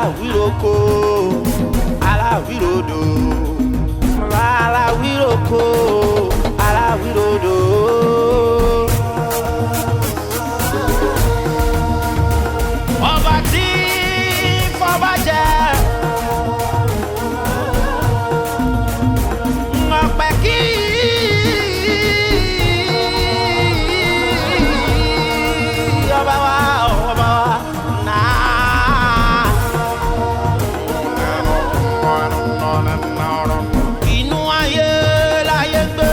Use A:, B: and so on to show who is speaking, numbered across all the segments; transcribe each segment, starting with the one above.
A: aláwíroko aláwírodò aláwíroko aláwírodò. Ọba tí fọba jẹ ọpẹ́ kí ọba wa náà. Inú ayé láyé gbé.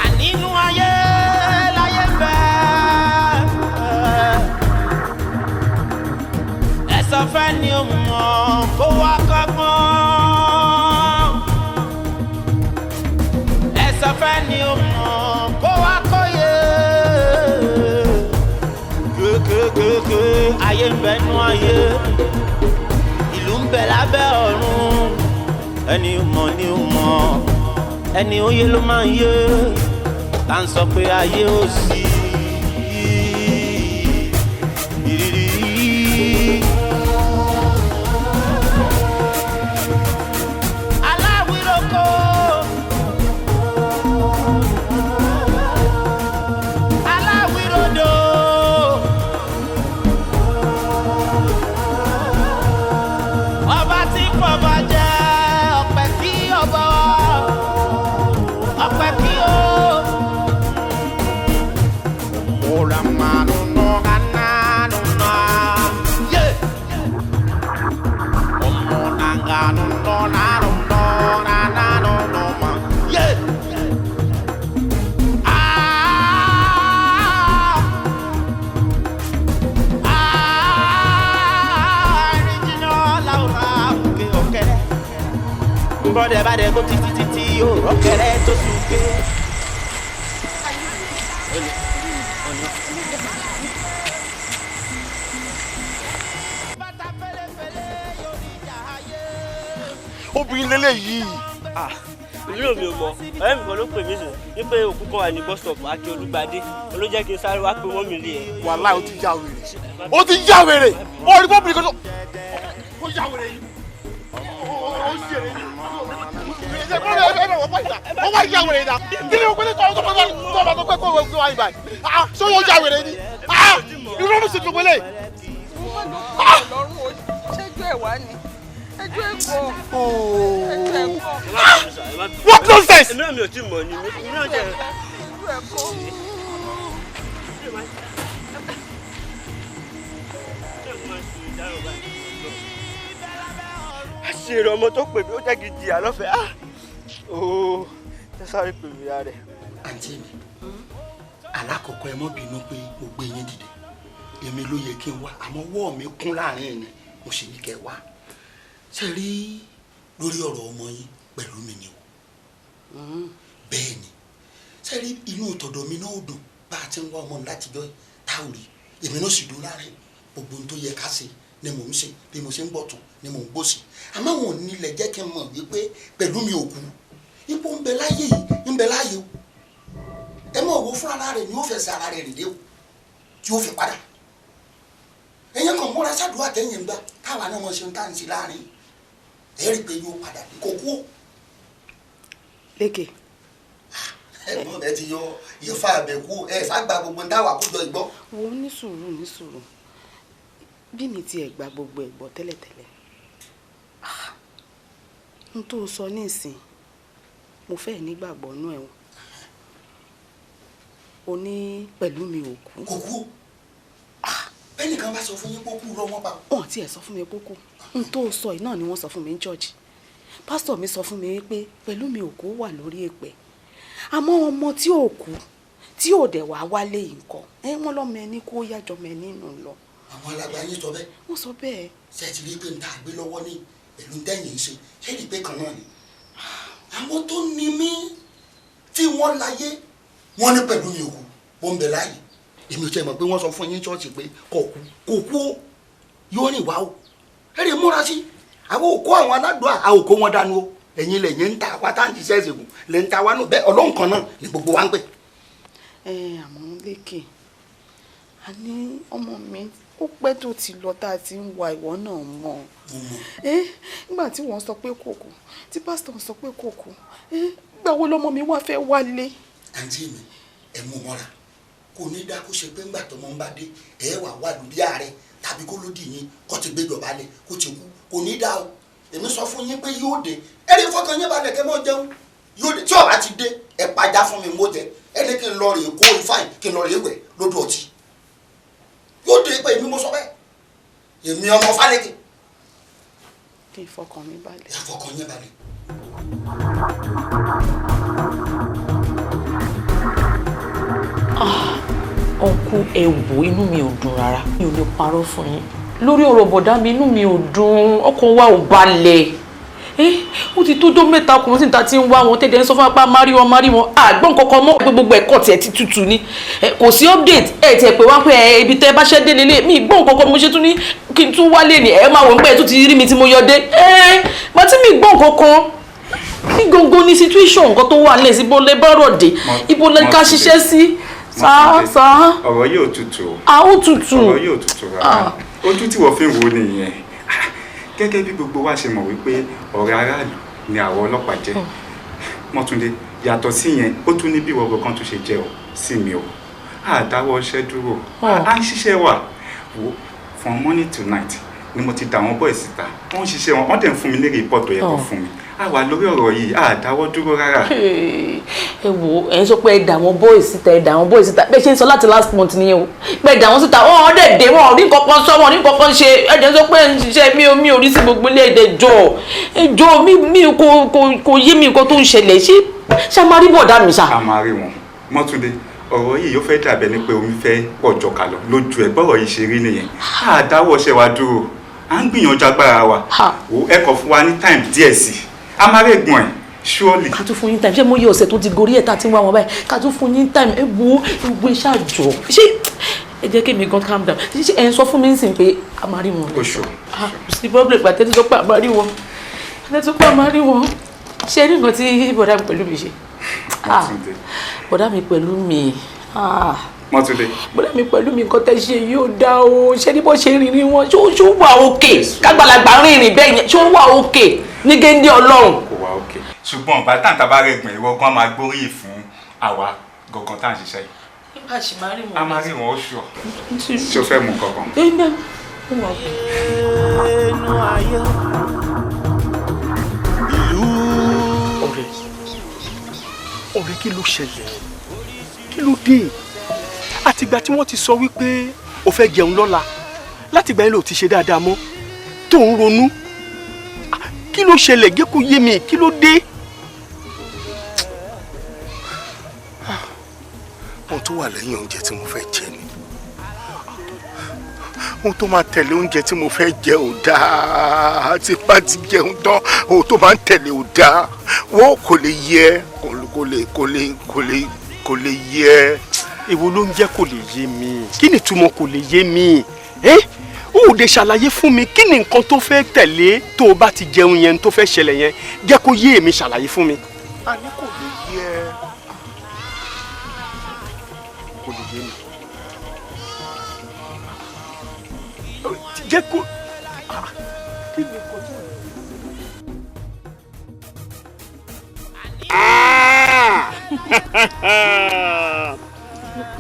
A: Ànínú ayé láyé gbé. Ẹ̀sọ́ fẹ́ ni ó mọ̀ kó wá kọ́gbọ́n. Ẹ̀sọ́ fẹ́ ni ó mọ̀ kó wá kóyè. Kékékéké ayé ń bẹ nú ayé. Ìlú ń bẹ lábẹ́ ọ̀run. Ẹni mọ̀ ni ó mọ̀. Ẹni ó yé ló máa ń yé. Tá ń sọ pé ayé ò sí. Aláwíroko aláwírodò ọba tí fọba jẹ ọpẹ́ kí ọba ọpẹ́ kí o. Ora mano no ganano na ye omo nangano no na no na no no ma ye original laura okay bode bade go titi yo okere to suke.
B: Obìnrin lélẹ̀ yìí.
C: Ìlú mi ò mọ̀, ọ̀rẹ́ mi kan ló pè mí sùn wípé òkú kan wà ní bus stop Akin Olúgbadé. Ló jẹ́ kí n sáré wá pé wọ́n mi lé ẹ̀.
B: Wàláhì ó ti já wèrè. Ó ti já wèrè. Ó rí bọ́ọ̀bù kan tó. Ó já wèrè yìí. Ó ṣe èrè yìí. Ó wá já wèrè yìí. Kí ni o pé ní tọ́wọ́ tó bá tó pẹ́ kó o wá ibà yìí? Ṣé ó já wèrè yìí? Irú mi sì tún pélé.
D: Ṣẹ́jú ẹ̀ wá ni.
B: What nonsense!
C: Èmi náà mi ò tí mọ̀ ni mi náà jẹ́. Àṣírí ọmọ tó pè mí ó jẹ́ kí n jìyà lọ́fẹ̀ẹ́. Ṣé sáré pè mí rẹ̀?
E: Àǹtí mi, alákọ̀ọ́kọ́ ẹ mọ́ bínú pé mo gbé yín dìde. Èmi ló yẹ kí n wá, àmọ́ wọ́ọ̀ mi kún láàrin ẹ̀yìn, mo sì ní kẹ́ wá. Ṣé rí lórí ọ̀rọ̀ ọmọ yín pẹ̀lú mi ni o? Bẹ́ẹ̀ ni. Ṣé rí inú ìtọ̀dọ̀ mi náà dùn bá a ti ń wá ọmọ látijọ́ tá ò rí. Èmi náà sì dúró láàrin gbogbo ohun tó yẹ ká ṣe ni mò ń ṣe bí mo ṣe ń gbọ̀tún ni mò ń gbòsì. Àmọ́ àwọn onílẹ̀ jẹ́ kí n mọ̀ wípé pẹ̀lú mi ò kú. Ipò ń bẹ láyé yìí ń bẹ láyé o. Ẹ mọ̀ wo fún ara rẹ̀ ni ó fẹsẹ̀ ara rẹ̀ rèé o tí ó fi padà. Ẹ̀yẹ́ kan múra ṣàdúrà tẹ́yìn ń gbà káwa náà mọ̀ ṣe ń tà ń ṣe láàrin. Ẹ rí i pé yóò padà bí kò kú o.
D: Lékè.
E: Ẹ̀gbọ́n rẹ ti yọ ìfà àbẹ̀kú ẹ̀ ṣàgbà gbogbo dáwà kó jọ ìgbọ́.
D: Wo ní sùúrù bí mi ti ẹ̀ gba gbogbo ẹ̀gbọ́ tẹ́lẹ̀tẹ́lẹ̀. N tó sọ nísìn mo fẹ́ nígbàgbọ́ nú ẹ̀ o ní pẹ̀lú mi ò kú.
E: Kò kú. Ẹnìkan bá sọ fún yín kó kú rọ wọn pa.
D: Wọ́n ti ẹ̀ sọ fún mi kó kú. N tó sọ yìí náà ni wọ́n sọ fún mi ní church. Pásítọ̀ mi sọ fún mi pé pẹ̀lú mi ò kú wà lórí èpẹ̀. Àmọ́ ọmọ tí ò kú tí ò dẹ̀ wá wálé yìí nǹkan wọ́n lọ́mọ ẹni kó yájọ mọ ẹni nù lọ.
E: Àwọn alàgbà yín sọ bẹ́ẹ̀.
D: Wọ́n sọ bẹ́ẹ̀.
E: Ṣé ẹ ti rí pé n ta gbé lọ́wọ́ ní ìlú tẹ́yìn ṣe ṣé rí pé kan náà ni. Àwọn tó ní mí tí wọ́n láyé wọ́n ní pẹ̀lú mi ò kú wọ́n ń bẹ láàyè. Èmi ò tẹ́ mọ̀ pé wọ́n sọ fún yín ṣọ́ọ̀ṣì pé kò kú ó yóò rìn wá o. Ẹ rí múra sí àwọn òkú àwọn aládùá àwọn òkú wọn dànù o. Ẹ̀yin lẹ̀yìn ń ta pátá ń ṣiṣẹ́ ìṣègùn lè ń ta wá nù bẹ́ẹ̀ Ọlọ́run kan náà ni gbogbo wa ń pè.
D: Àmọ́ Lékè àní ọmọ mi ó pẹ́ tó ti lọ tá a ti ń wa ìwọ náà mọ̀ nígbà tí wọ́n sọ pé kòkó tí pásítọ̀ sọ pé kòkó gbà wo lọmọ mi wá fẹ́ wálé.
E: àǹtí mi ẹ mú mọ́ra kò ní dá kó ṣe pé ńgbà tọmọ ń bá dé ẹ wà wá lórí ààrẹ tàbí kó lódì yín kó ti gbé dọ̀bálẹ̀ kó ti kú kò ní dá o èmi sọ fún yín pé yóò dé ẹni fọkàn yín balẹ̀ kẹ́ mọ́ jẹun yóò dé tí ọba ti dé ẹ pàjá fún mi mo jẹ ẹni kí n lọ rè kó ifáì kí n lọ rè wẹ̀ lódò ọtí yóò dé pé èmi mo sọ bẹ́ẹ̀ èmi ọmọ Fálékè.
D: kí ìfọkàn mi balẹ̀.
E: ìfọkàn yín balẹ̀.
F: ọkú ẹ̀wò inú mi ò dùn rárá mi ò lè parọ́ fún yín lórí ọ̀rọ̀ bọ̀dá mi inú mi ò dùn ọkàn wa ò balẹ̀ ó ti tójó mẹ́ta ọkùnrin sì ta ti ń wá wọn tẹ́lẹ̀ ń sọ fún apá márí wọn àgbọ̀n kankan mọ́ pé gbogbo ẹ̀kọ́ tiẹ̀ ti tutù ni kò sí update tiẹ̀ pé wá pé ibi tẹ́ bá ṣẹ́ dé lélẹ̀ mi gbọ́n kankan mo ṣe tún ní kí n tún wálé ni máa wọ̀ ń pẹ́ tó ti rí mi tí mo yọ dé bá tí mi gbọ́n kankan kí gbogbo ní situation nǹkan tó wà lẹ́sìn ibo lẹ bọ́rọ̀ dé ibo lẹ ká ṣiṣẹ́ sí sáà.
G: ọ̀rọ̀ yóò tutù.
F: ó tutù.
G: ọ̀rọ̀ yóò tutù rárá ojú tí wọ́n fi ń wo nìyẹn gẹ́gẹ́ bí gbogbo wa ṣe mọ̀ wípé ọ̀rẹ́ aráàlú ni àwọn ọlọ́pàá jẹ́ Mọ́túndé yàtọ̀ sí yẹn ó tún ní bí wọ́gbọ̀n kan tó ṣe jẹ́ ọ sí mi o àdáwọ́ iṣẹ́ dúró à ń ṣiṣẹ́ wà wò from morning to night ni mo ti dà wọ́n bọ́ọ̀ síta wọ́n ń ṣiṣẹ́ wọn wọ́n dẹ̀ ń fún mi ní rìpọ́ọ̀tù yẹn kọ́ fún mi a wà lórí ọ̀rọ̀ yìí àdáwọ́ dúró rárá.
F: ẹ wo ẹ ń sọ pé ẹ dà wọ́n bọ́ọ̀ síta bẹ́ẹ̀ ṣe ń sọ láti last month nìyẹn o pé ẹ dà wọ́n síta wọ́n dẹ̀ dé wọn rí kankan sọ wọn rí kankan ṣe ẹ dẹ̀ sọ pé ẹ ń ṣiṣẹ́ mi ò rí sí gbogbo ilé ẹjọ́ mi kò yé mi nǹkan tó ń ṣẹlẹ̀ ṣé a máa rí bọ̀dá mi ṣá.
G: a máa rí wọn Mọ́túndé ọ̀rọ̀ yìí yóò fẹ́ dàbẹ̀ ni pé omi fẹ́ pọ̀ jọ kà lọ lójú ẹ̀ bọ́rọ̀ yìí ṣe rí nìyẹn àdáwọ̀ ṣe wa dúró à ń gbìyànjú agbára wa ẹ kọ̀ fún wa ní time díẹ̀ sí a máa rí ẹ̀gbọ́n ẹ̀ surely.
F: ká tún fún yín time ṣé mo yẹ ọ̀sẹ̀ tó ti gorí ẹ̀ tá a ti ń wá wọn báyìí ká tún fún yín time ẹ wo gbogbo iṣẹ́ àjọ ṣé ẹ jẹ́ kí mi gan calm down ṣé ẹ ń sọ fún mi nísìnyí pé a máa rí wọn.
G: oṣù
F: sí public pàtẹ́ tó sọ pé a máa rí wọn ṣé rí nǹkan tí bọ̀dá mi pẹ̀lú mi ṣe bọ̀dá mi pẹ̀lú mi
G: Mọ́túndé
F: bọ̀dá mi pẹ̀lú mi nǹkan tẹ́ ṣe yóò dá o ṣé ní bó ṣe rìnrìn wọn ṣó wà òkè kágbàlagbà rìnrìn bẹ́ẹ̀ yẹn ṣó wà òkè ní géńdé Ọlọ́run.
G: kò wá òkè ṣùgbọ́n bàtà tá a bá rẹ̀ gbọ̀n ìwọ gan máa gbóríyìn fún àwa gangan tá à ń ṣiṣẹ́ yìí.
F: nípa ṣì máa rí wọn.
G: a máa rí wọn ó ṣù ọ ṣé o fẹ́ mú kankan.
B: ọ̀rẹ́ kí ló ṣẹlẹ̀ kí ló dé àtìgbà tí wọ́n ti sọ wípé o fẹ́ jẹun lọ́la látìgbà yẹn ló ti ṣe dáadáa mọ́ tó ń ronú kí ló ṣẹlẹ̀ gé kó yé mi kí ló dé. ohun tó wà lẹ́yìn oúnjẹ tí mo fẹ́ jẹ ni ohun tó máa tẹ̀lé oúnjẹ tí mo fẹ́ jẹ ò dáa tí bá ti jẹun tán ohun tó máa ń tẹ̀lé ò dáa wọ́n kò lè yẹ kò lè yẹ. èwo ló ń jẹ́ kò lè yé mi kí ni ìtumọ̀ kò lè yé mi ó de ṣàlàyé fún mi kí ni nǹkan tó fẹ́ tẹ̀lé tó o bá ti jẹun yẹn tó fẹ́ ṣẹlẹ̀ yẹn jẹ́ kó yé èmi ṣàlàyé fún mi. a ní kò lè yẹ kò lè yé mi jẹ́ kó kí ni nǹkan tó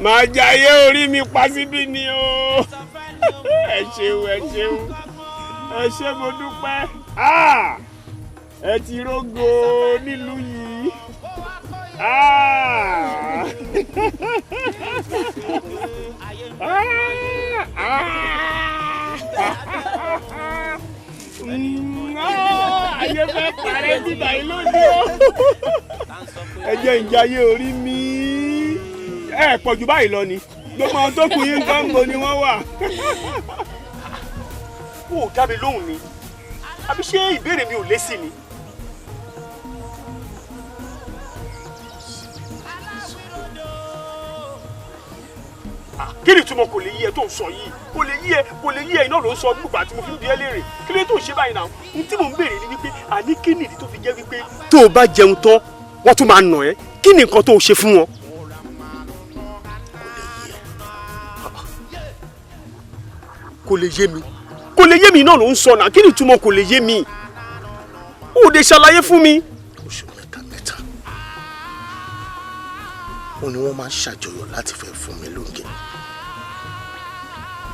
B: máa jayé orí mi pa síbí ni o ẹ ṣeun ẹ ṣé mo dúpẹ́ ẹ ti rógo nílùú yìí ayé fẹ́ parẹ́ bíbá yìí lónìí o ẹ jẹ́ ń jayé orí mi ẹ pọ̀ jù báyìí lọ ni gbogbo àwọn tó kù yín gbọ́ngbò ni wọ́n wà. ó dá mi lóhùn ni àbí ṣé ìbéèrè mi ò lésì ni. kí ni ìtumọ̀ kò lè yí ẹ tó ń sọ yìí kò lè yí ẹ iná ló ń sọ gbùgbà tí mo fi ń bi ẹ́ léèrè kí ló tó ń ṣe báyìí náà ohun tí mò ń béèrè ni wípé àní kí nìdí tó fi jẹ́ wípé tó o bá jẹun tán wọ́n tún máa nà ẹ́ kí ni nǹkan tó o ṣe fún wọn. kò lè yé mi kò lè yé mi náà ló ń sọ náà kí ni ìtumọ̀ kò lè yé mi ó de ṣàlàyé fún mi.
E: oṣù mẹ́ta wọn ni wọ́n máa ń ṣàjọyọ̀ láti fẹ́ fún mi lóúnjẹ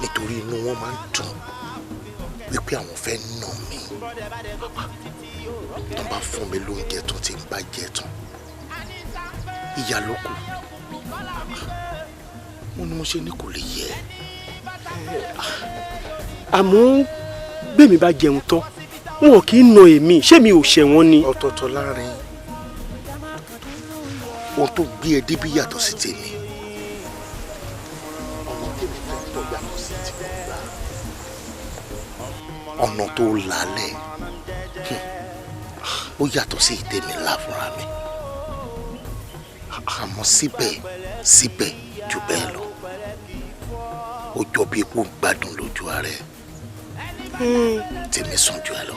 E: nítorí inú wọn máa ń dùn wípé àwọn fẹ́ nà mí tó bá fún mi lóúnjẹ tó ti ń bá jẹ tán ìyá ló kù wọn ni mo ṣe ní kò lè yẹ.
B: àmọ́ bẹ́ẹ̀ mi bá jẹun tán wọn kì í na èmi ṣé mi ò ṣẹ̀ wọ́n ni.
E: ọ̀tọ̀ọ̀tọ̀ láàrin ohun tó gbé ẹ débi yàtọ̀ sí tèmi ọ̀nà tó lálẹ́ ó yàtọ̀ sí ìtẹ̀mí ńlá fúnra mi àmọ́ síbẹ̀ jù bẹ́ẹ̀ lọ ó jọ bí epo gbádùn lójú ààrẹ tèmi sùn jù ẹ lọ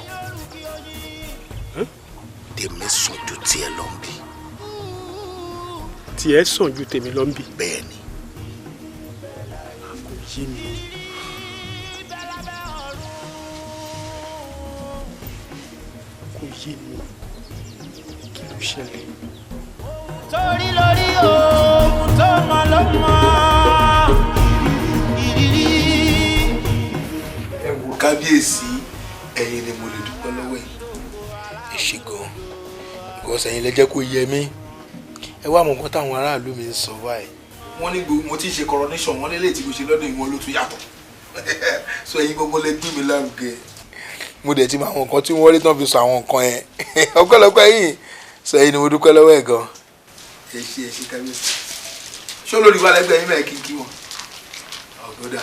E: tèmi sùn ju tiẹ̀ lọ ń bí.
B: tiẹ̀ sàn ju tèmi lọ ń bí.
E: bẹ́ẹ̀ ni.
B: kò yé mi. kò yé mi kí ló ṣẹlẹ̀.
A: torí lórí ohun tó mọ ló mọ ìrírí.
H: ẹ wo kábíyèsí ẹ̀yin ni mo lè dúpẹ́ lọ́wọ́ yìí ẹ ṣé gan because ẹ̀yin lẹ jẹ́ kó yé mi ẹ wá mọ̀ nǹkan táwọn aráàlú mi ń sọ báyìí wọ́n ní gbogbo mo ti ṣe coronation wọ́n lélẹ̀ tí mo ṣe lọ́dún ìwọ̀n ló tún yàtọ̀ so ẹ̀yin gbogbo lẹ gbé mi lárugẹ mo dẹ̀ ti mọ àwọn nǹkan tí wọ́n rí tán fi sọ àwọn nǹkan yẹn ọpẹ́lọpẹ́ yìí so ẹ̀yin ni mo dúpẹ́ lọ́wọ́ ẹ̀ gan. ẹ ṣé kábíyèsí ṣé olórí wa lẹ́gbẹ̀ẹ́ yín mẹ́ẹ̀ kí wọn ọ̀gọ́dà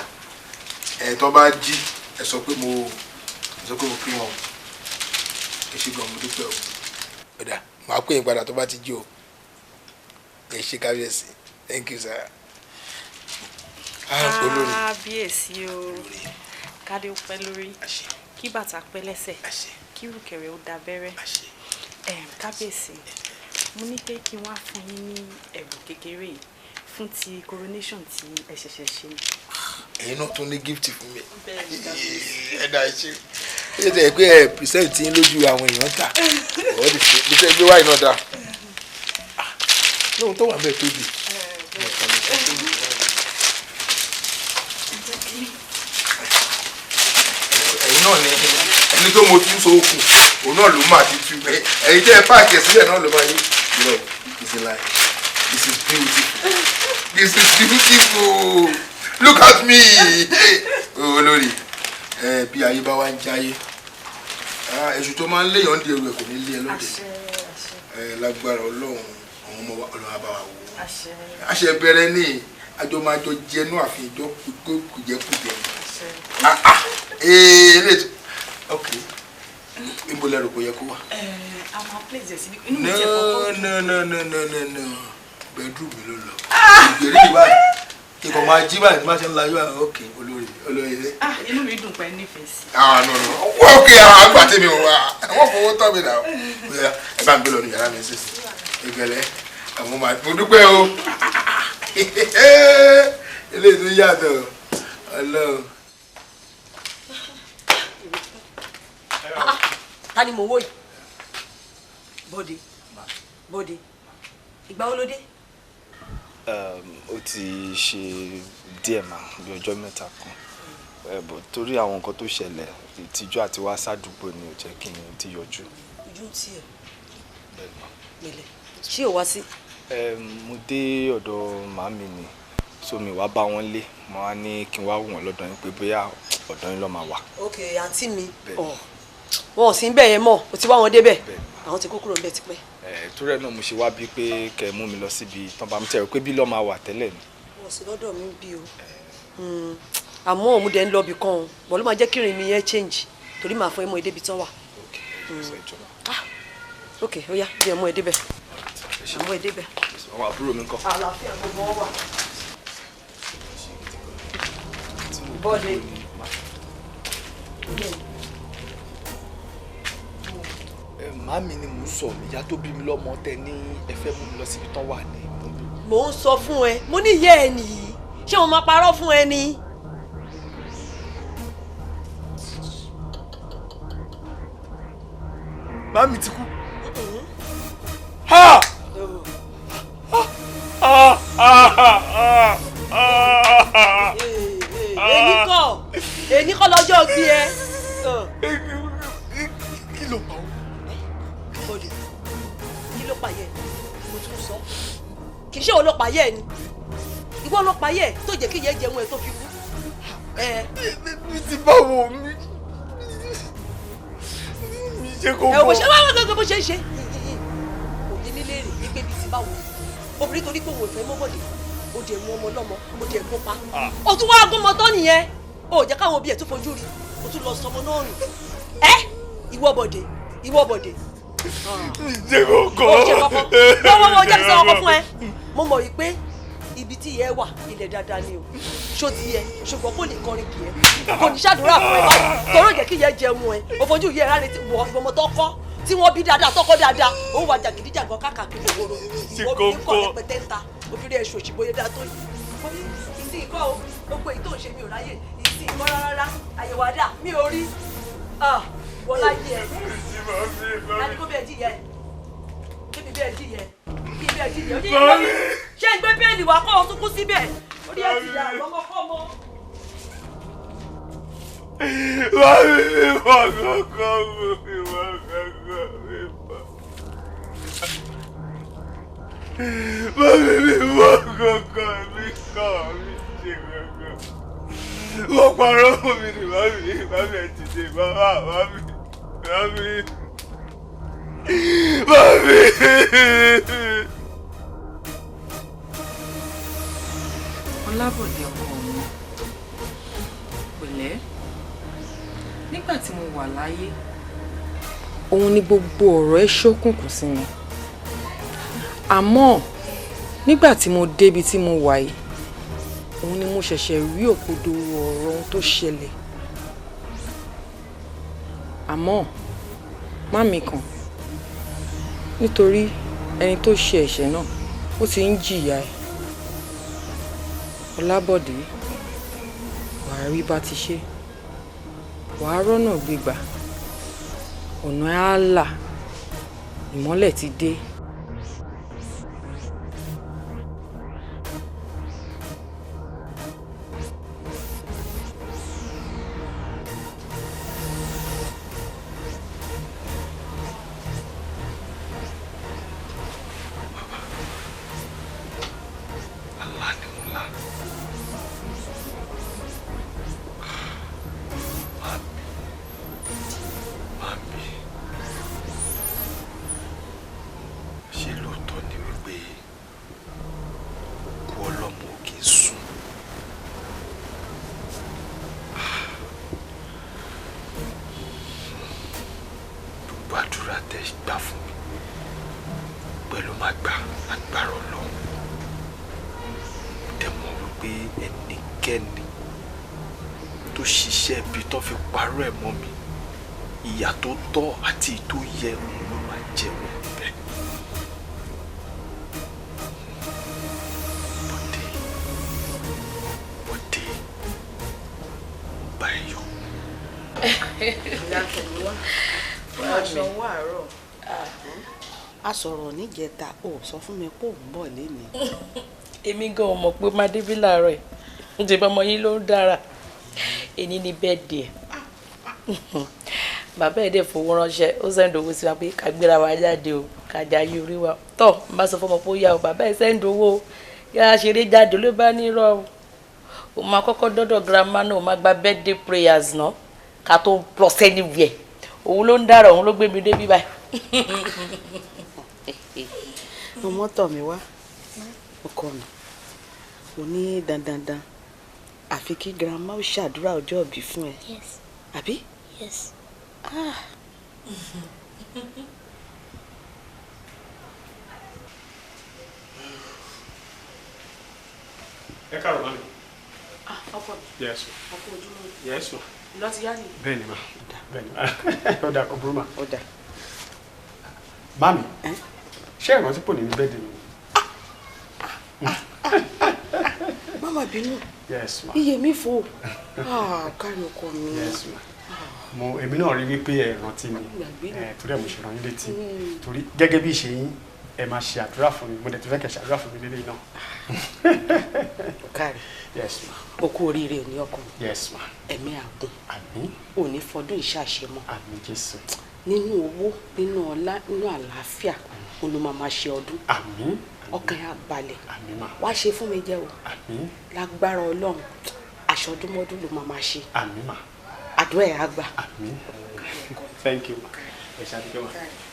H: ẹ̀ tó bá jí ẹ sọ pé mo kí wọn ẹ ṣé gan mo dúpẹ́ o ọ̀dà màá pè yín padà tó bá ti jí o ẹ ṣé kábíyèsí thank you sir.
F: kábíyèsí o kádé ó pẹ́ lórí kí bàtà pẹ́ lẹ́sẹ̀ kí rùkẹ̀rẹ̀ ó dábẹ́rẹ́ kábíyèsí mo ní pé kí n wá fún yín ní ẹ̀bùn kékeré yìí fún ti coronation tí ẹ ṣẹ̀ṣẹ̀ ṣe.
H: ẹ̀yin náà tún ní gift fún mi ẹ̀dá ṣe ṣe tẹ̀ pé ẹ̀ present yín lójú àwọn èèyàn ta ọ̀ọ́dì ṣe bí sẹ́ gbé wáyé náà dá lóhun tó wà bẹ́ẹ̀ tóbi. ẹ̀yin náà ni ẹni tó mo tún so okùn òun náà ló máa ti tú ẹ̀yin tẹ́ ẹ páàkì ẹ̀ sílẹ̀ náà ló máa yí. no it's a lie this is beautiful this is beautiful look at me olórí bí ayé bá wá ń jáyé èṣù tó máa ń léèyàn ń di èrò ẹ̀ kò ní lé ẹ lóde lágbára ọlọ́run àwọn ọmọ ọlọ́run á bá wa wò àṣẹ bẹ̀rẹ̀ ní àjọ máa jọ jẹnu àfihàn ìjọ kùjẹkùjẹ eléyìí ok ibo lẹ́rù kò yẹ kó wà.
F: àwọn place ẹ̀ sí inú mi jẹ́ kọ́kọ́.
H: no bedroom mi ló lọ ìgbèrí ìbáyìí kíkọ máa jí báyìí máa ṣe ń la yóò àwọn ok olórí ilé.
F: inú mi dùn pé nífẹ̀ẹ́ sí.
H: no ok àgbà tí mi ò wá wọ́n fowó tọ́ mi náà ẹ bá ń gbé lọ ní yàrá mi sísè ìgbẹ̀lẹ́ àwọn ọmọ àti mo dúpẹ́ o eléyìí tó yàtọ̀ ọlọ́run.
I: ta ni mo wò yìí bọ́dé ìgbà wo ló dé.
J: ó ti ṣe díẹ̀ mà bí ọjọ́ mẹ́ta kan torí àwọn nǹkan tó ṣẹlẹ̀ ìtìjú àti wá sádùúgbò ni ò jẹ́ kí n ti yọjú.
I: ojú ń tì ẹ́ mẹ́lẹ̀ ṣé o wá sí.
J: mo dé ọ̀dọ̀ màmí ni so mi wá bá wọn lé mo wá ní kí n wá wò wọ́n lọ́dọ̀ yín pé bóyá ọ̀dọ̀ yín ló máa wà.
I: ok àǹtí mi wọn ò sí ń bẹ̀ yẹn mọ́ o ti wá wọn débẹ̀ àwọn ti kó kúrò níbẹ̀ tipẹ́.
J: torí ẹ̀ náà mo ṣe wá bíi pé kẹ́ ẹ mú mi lọ síbi tán bá mi tẹ̀ ọ́ pé bí lọ́ọ́ máa wà tẹ́lẹ̀ ni.
I: wọ́n sì lọ́dọ̀ mi bí o àmọ́ òun dẹ̀ ń lọ ibì kan o bọ̀ ló máa jẹ́ kí ìrìn mi yẹn change torí màá fún ẹ mọ́ ẹ débi tán wà. ok ó yá bí ẹ mọ́ ẹ débẹ̀ àmọ́ ẹ débẹ̀.
J: àwọn àbúrò mi ńkọ́.
I: àlàáfíà gbogbo wọn wà. bọ́ọ̀dé.
H: màmí ni mò ń sọ ìyá tó bí mi lọ́mọ tẹ ní ẹ fẹ́ mú mi lọ síbi tán wà ní.
I: mò ń sọ fún ẹ mo ní ìyá ẹ nìyí ṣé wọn máa parọ́ fún ẹ ni.
H: Màmí ti kú. Ha!
I: Èní kọ́ lọ́jọ́ gbé ẹ.
H: Kí ló pa ọ́?
I: Bọ́dì, kí ló pa yẹ? Mo tún sọ. Kì í ṣe òun ló pa yẹ ni. Ìwọ ló pa yẹ tó jẹ́ kí yẹ jẹun ẹ tó fi kú.
H: Mi ti bá wo mi. Mi ṣe kó bọ̀.
I: Bó ṣe wá gbogbo bó ṣe ń ṣe. Òde nílé rè ní pé bí ti bá wò. Obìnrin torí pé òun ò fẹ́ mọ́bọ̀dé. Ó dẹ̀ mú ọmọ lọ́mọ, ó dẹ̀ mú pa. Ó tún wá gún mọ́tọ́ nìyẹn. Ó jẹ́ káwọn òbí ẹ̀ tún fojú rí. Ó tún lọ sọmọ náà nù. Ìwọ Bọ̀dé, ìwọ Bọ̀dé.
H: Mi ṣe kókó.
I: Ó ṣe kọ́kọ́. Wọ́n jẹ́ kí sọ ọkọ fún ẹ. Mo mọ̀ wípé ibi tí ìyẹn wà ilẹ̀ dáadáa ni o. Ṣó ti yẹ ṣùgbọ́n kò lè kọrin kì í. Kò ní ṣàdúrà fún ẹ báyìí. Torí ó jẹ́ kí ìyẹn jẹun ẹ. Ó fojú ìyẹn rárẹ̀ tí wọ ìbọmọ tó kọ́ tí wọ́n bí dáadáa tọ́kọ́ dáadáa. Ó wà jàgídíjàgan káàkiri òwòrò. Ìwọ bí ní kọ́ rẹpẹtẹ ń ta. Obìnrin ẹ̀ ṣòṣì bóyá dáa tó yìí. Ìsìn ìkọ́ o, gbogbo èyí tó ń ṣe mi ò ráyè. Ìsìn ìkọ́ rárá, àyẹ̀wò àdá mi ò rí. Wọlá yẹ ẹ. Láti kó bẹ́ẹ̀ dìyẹ. Kébi bẹ́ẹ̀ dìyẹ. Kí bẹ́ẹ̀ dìyẹ. Ó ní ìwọ mi. Ṣé ìgbé bẹ́ẹ̀lì wà kọ́ ọ tún kú síbẹ̀? Ó ní ẹ̀ ti yà lọ́kọ́ kọ́ mọ́.
H: Mami mi wà kọ́kọ́ mi wà kọ́kọ́ mi wà. Mami mi wà kọ́kọ́ mi kọ́ mi ṣe kọ́kọ́. Wọ́n parọ́ fún mi ní mami ẹ̀ ti dé mami.
F: Ọlábọ̀dé ọkọ mi, pẹ̀lẹ́. Nígbà tí mo wà láyé, òun ni gbogbo ọ̀rọ̀ ẹ ṣókùnkùn sí mi. Àmọ́ nígbà tí mo débi tí mo wà yìí, òun ni mo ṣẹ̀ṣẹ̀ rí òkodoro ọ̀rọ̀ ohun tó ṣẹlẹ̀. Àmọ́ má mi kàn, nítorí ẹni tó ṣe ẹ̀ṣẹ̀ náà ó ti ń jìyà ẹ̀. Ọlábọ̀dé, wàá rí bá ti ṣe, wàá rọ́nà gbígbà, ọ̀nà á là, ìmọ́lẹ̀ ti dé.
D: A sọ̀rọ̀ níjẹta ò sọ fún mi pé òun bọ̀ lénìí.
F: Èmi gan mọ̀ pé má débí láàárọ̀ ẹ̀ ń jẹ́ bá ọmọ yín ló ń dára. Èní ni birthday. Bàbá ẹ̀ dẹ̀ fowó ránṣẹ́ ó send owó sí wa pé ká gbéra wa jáde o ká jayé orí wa. Tọ́ n bá sọ fún ọmọ pé ó yá o bàbá ẹ̀ send owó yá ṣeré jáde ló bá ní irọ́ o. O máa kọ́kọ́ dọ́dọ̀ grandma náà o máa gba birthday prayers náà ká tó plus anywhere. Òun ló ń dára òun ló gbé mi débí báyìí.
D: Ọmọ tọ̀ mí wá ọkọ mi ò ní dandandan àfi kí grandma ó ṣàdúrà ọjọ́ ìbí fún ẹ.
K: Yes.
D: Àbí?
K: Yes.
B: Ẹ káàárọ̀ mami.
D: Ọkọ mi.
B: Yes.
D: Ọkọ ojúmọ́.
B: Yes.
D: Lọ ti yá ni.
B: Bẹ́ẹ̀ni ma. Bẹ́ẹ̀ni ma. Ó dà kó burú ma.
D: Ó dà.
B: Mami. Ṣé ìrántí pò ní ní bẹ́ẹ̀dì mi?
D: Mama bínú.
B: Yes ma.
D: Iye mi fò. Kárí ọkọ mi.
B: Yes ma. èmi náà rí wípé ẹ rántí mi torí ẹ mo ṣe rán yín létí torí gẹ́gẹ́ bí ìṣe yín ẹ máa ṣe àdúrà fún mi mo dẹ̀ ti fẹ́ kẹ́ ṣe àdúrà fún mi lélẹ́yìn náà.
D: kárí
B: yes ma.
D: o kú oríire òní ọkọ mi.
B: yes ma.
D: ẹ̀mí àgùn.
B: àmín.
D: òní fọdún ìṣàṣemọ.
B: àmín Jésù.
D: nínú owó nínú ọlá nínú àlàáfíà olùmọ̀ máa ṣe ọdún.
B: àmín.
D: ọkàn yà balẹ̀.
B: àmín ma.
D: wá ṣe fún mi jẹ́ o.
B: àmín.
D: lágbára Ọlọ́run aṣọdúnmọ́dún ló máa ṣe.
B: àmín ma.
D: àdúrà ẹ̀ á gbà.
B: àmín. thank you ma. ẹ ṣàdúgbò ma.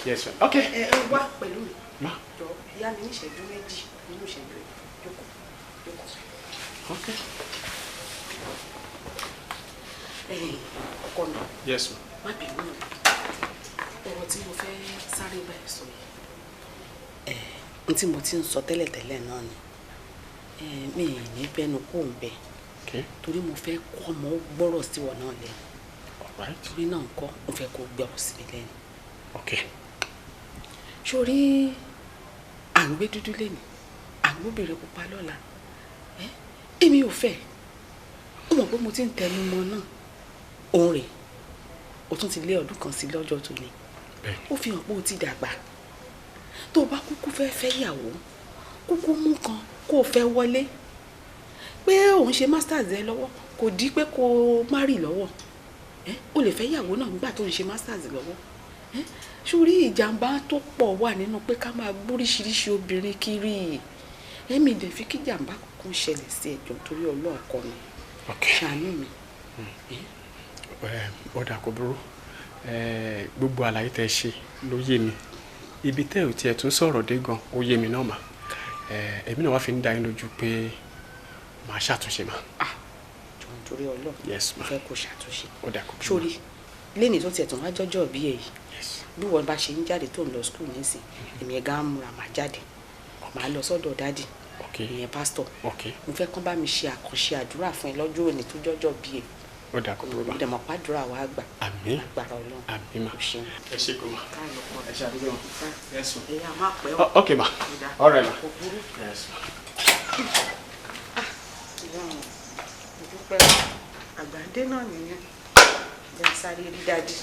B: yes ma. ok.
D: ẹ wá pẹ̀lú mi.
B: ma.
D: jọ ìyá mi ní ìṣẹ́jú méjì nínú ìṣẹ́jú jókòó.
B: ok.
D: ọkọ mi.
B: yes ma.
D: má bínú ọ̀rọ̀ tí mo fẹ́ sáré báyìí sọ yìí n tí mo ti ń sọ tẹ́lẹ̀tẹ́lẹ̀ náà ni mi ì ní bẹ́nu kó ń bẹ torí mo fẹ́ kọ́ ọmọ gbọ́rọ̀ sí wọn náà lẹ́nu torí náà ń kọ́ mo fẹ́ kó gbọ́rọ̀ sí mi lẹ́nu. sórí à ń gbé dúdú lẹ́nu à ń gbóbìnrin pupa lọ́la èmi ò fẹ́ ó mọ̀ pé mo ti ń tẹnu mọ́ náà òun rèé o tún ti lé ọdún kan sí lọ́jọ́ tó ní ó fi hàn pé o ti dàgbà tó o bá kúkú fẹ́ fẹ́yàwó kúkú mú kan kó o fẹ́ wọlé pé òun ṣe masters ẹ lọ́wọ́ kò dí pé kó o marry lọ́wọ́ o lè fẹ́yàwó náà nígbà tó ń ṣe masters lọ́wọ́ sórí ìjàmbá tó pọ̀ wà nínú pé ká máa gbóríṣiríṣi obìnrin kiri èmi dẹ̀ fi kí ìjàmbá kankan ṣẹlẹ̀ sí ẹ̀jọ̀ torí ọlọ́ọ̀kọ mi ṣàánú mi.
B: ọ̀dà kò burú gbogbo àlàyé tẹ́ ṣe ló yé mi ibi tẹ́ ò tiẹ̀ tún sọ̀rọ̀ dé gan ó yé mi náà mà èmi náà wá fi ń dá yín lójú pé màá ṣàtúnṣe mà.
D: jọ nítorí Ọlọ́run
B: yes ma.
D: fẹ́ kó ṣàtúnṣe
B: ọ̀dà kò burú.
D: sórí lẹ́ni tó tiẹ̀ tún wá jọ́jọ́ bí èyí bí wọ́n bá ṣe ń jáde tó ń lọ skul nísìn èmi ẹ̀ gan múra màá jáde màá lọ sọ́dọ̀ dádì ìyẹn pásítọ̀ mo fẹ́ kán bá mi ṣe àkànṣe àdúrà fún ẹ lọ́jọ́ òní tó jọ́jọ́ bí èyí
B: ó dà kó burú ma.
D: ìdààmú àpàdúrà wa gbà.
B: àmín.
D: agbára Ọlọ́run.
B: àmín ma. ẹ ṣe kó ma. ẹ ṣe àdúgbò ma. ẹ sùn.
D: ẹ̀yà máa pẹ́ o.
B: ok ma. all right ma.
D: kò burú.
B: yes ma.
D: ìdúpẹ́ àgbàdé náà nìyẹn jẹ́ sáré rí dájú.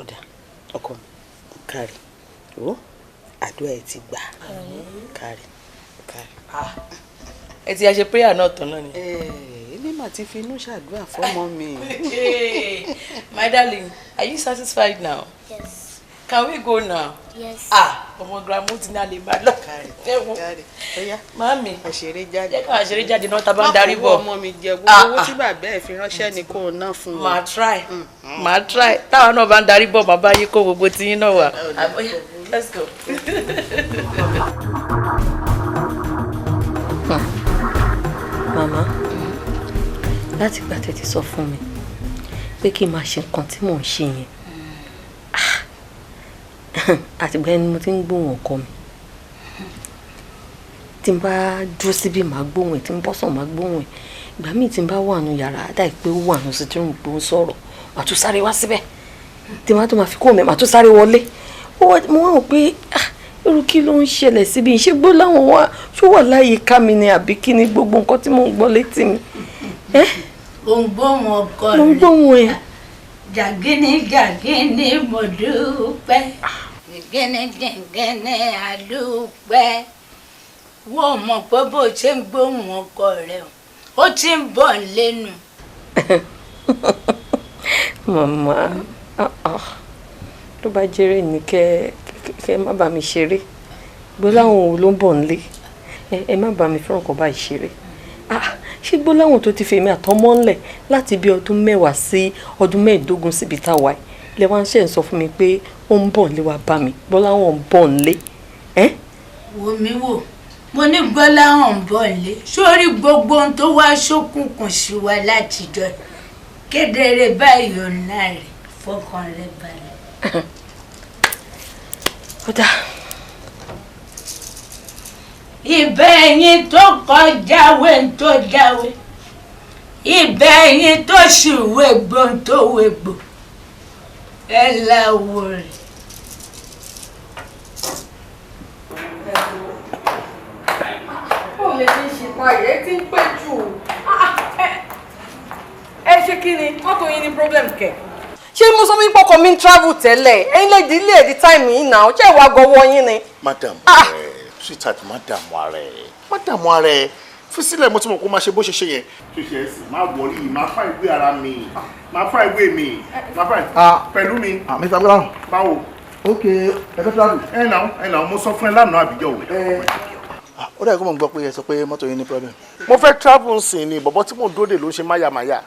D: ọ̀dà ọkọ mi kárí o àdúrà ẹ ti gbà kárí kárí.
I: ẹ ti ṣe prayer náà tán náà ni.
D: èmi mà ti fi inú ṣàdúrà fọ́mọ mi.
I: My darling, are you satisfied now?
K: Yes.
I: Can we go now?
K: Yes.
I: Ọmọ grandma ti ní alẹ́ máa lọ. Mami,
D: àṣeré jáde.
I: jẹ́ ká àṣeré jáde náà tá a bá ń darí bọ̀.
D: má fọwọ́ ọmọ mi jẹ gbogbo owó tí bàbá ẹ̀ fi ránṣẹ́ ni kò ná fún un.
I: Màá try. Táwọn náà bá ń darí bọ̀ màá bá yí kó gbogbo tiyín náà wà. Let's go.
L: Màmá, láti gbà tẹ́ ti sọ fún mi pé kí n máa ṣe nǹkan tí mò ń ṣe yẹn àtìgbà ẹni mo ti ń gbóhùn ọkọ mi tí n bá dúró síbí màá gbóhùn ẹ̀ tí n bọ́ sàn màá gbóhùn ẹ̀ ìgbà míì tí n bá wà nù yàrá dáì pé ó wà nù sí tí mo ń sọ̀rọ̀ màá tún sáré wá síbẹ̀ tí màá tó máa fi kó mi màá tún sáré wọlé mo wá wò pé irú kí ló ń ṣẹlẹ̀ síbi ṣé gbó láwọn wá ṣó wà láyé ká mi ni àbí kí ni gbogbo nǹkan tí mò ń gbọ́ létí mi.
K: ó ń gbóhùn ọkọ rẹ̀.
L: mo ń gbóhùn ẹ̀.
K: jàgínní mo dúpẹ́. gẹ́gẹ́nì àdúpẹ́. wọ́n mọ̀ pé bó ṣe ń gbóhùn ọkọ rẹ̀ ó ti ń bọ̀ lẹ́nu.
L: màmá tó bá jẹ́rẹ́ ní kẹ́ má bá mi ṣeré gbọ́láwọn wo ló ń bọ̀ nílé ẹ má bá mi fẹ́ràn kọ́ bá ìṣeré ṣé gbọ́láwọn tó ti fèmí àtọmọ́ ńlẹ̀ láti bí ọdún 10 sí ọdún 15 síbi táwa ẹ̀ lẹ wá ń ṣe ń sọ fún mi pé ó ń bọ̀ nílé wá bá mi gbọ́láwọn ń bọ̀ nílé.
K: wò mí wò mo ní gbọ́láwọn ń bọ̀ nílé sórí gbogbo ohun tó wá ṣókùnkùn sí wa látijọ́ kedere báyìí ọ̀nà rẹ̀ fọkàn rẹ̀ balẹ̀.
L: kódà.
K: ìbẹ̀yìn tó kọjáwé tó jáwé ìbẹ̀yìn tó sì wégbó tó wégbó ẹ láwo rẹ̀.
M: ó lè fi ṣìkan àyè tí ń pẹ́ jù ẹ ṣe
F: kí ni mọ́tò yín ní problem kẹ̀. ṣé mo sọ fún pọkàn mi ń travel tẹ́lẹ̀ ẹ̀yin lè dílé ẹ̀ di time yìí náà ṣé ìwà gọwọ́ yín ni.
M: madam sweetheart madam ara ẹ fi sílẹ̀ mo ti mọ̀ kó máa ṣe bó ṣe ṣe yẹn. ṣíṣe ẹ̀sìn máa wọlé máa fá ìwé ara mi máa fá ìwé mi máa fá pẹ̀lú mi.
N: Mr. Brown.
M: báwo.
N: ok ẹgbẹ́ travel.
M: ẹ nà mo sọ fún ẹ lánàá àbíjọ òwe.
N: ó dàgbé mo gbọ́ pé ẹ sọ pé mọ́tò yín ní problem.
M: mo fẹ́ travel nsìn ni bọ̀bọ̀ tí mò ń dúró dè ló ń ṣe máyàmáyà.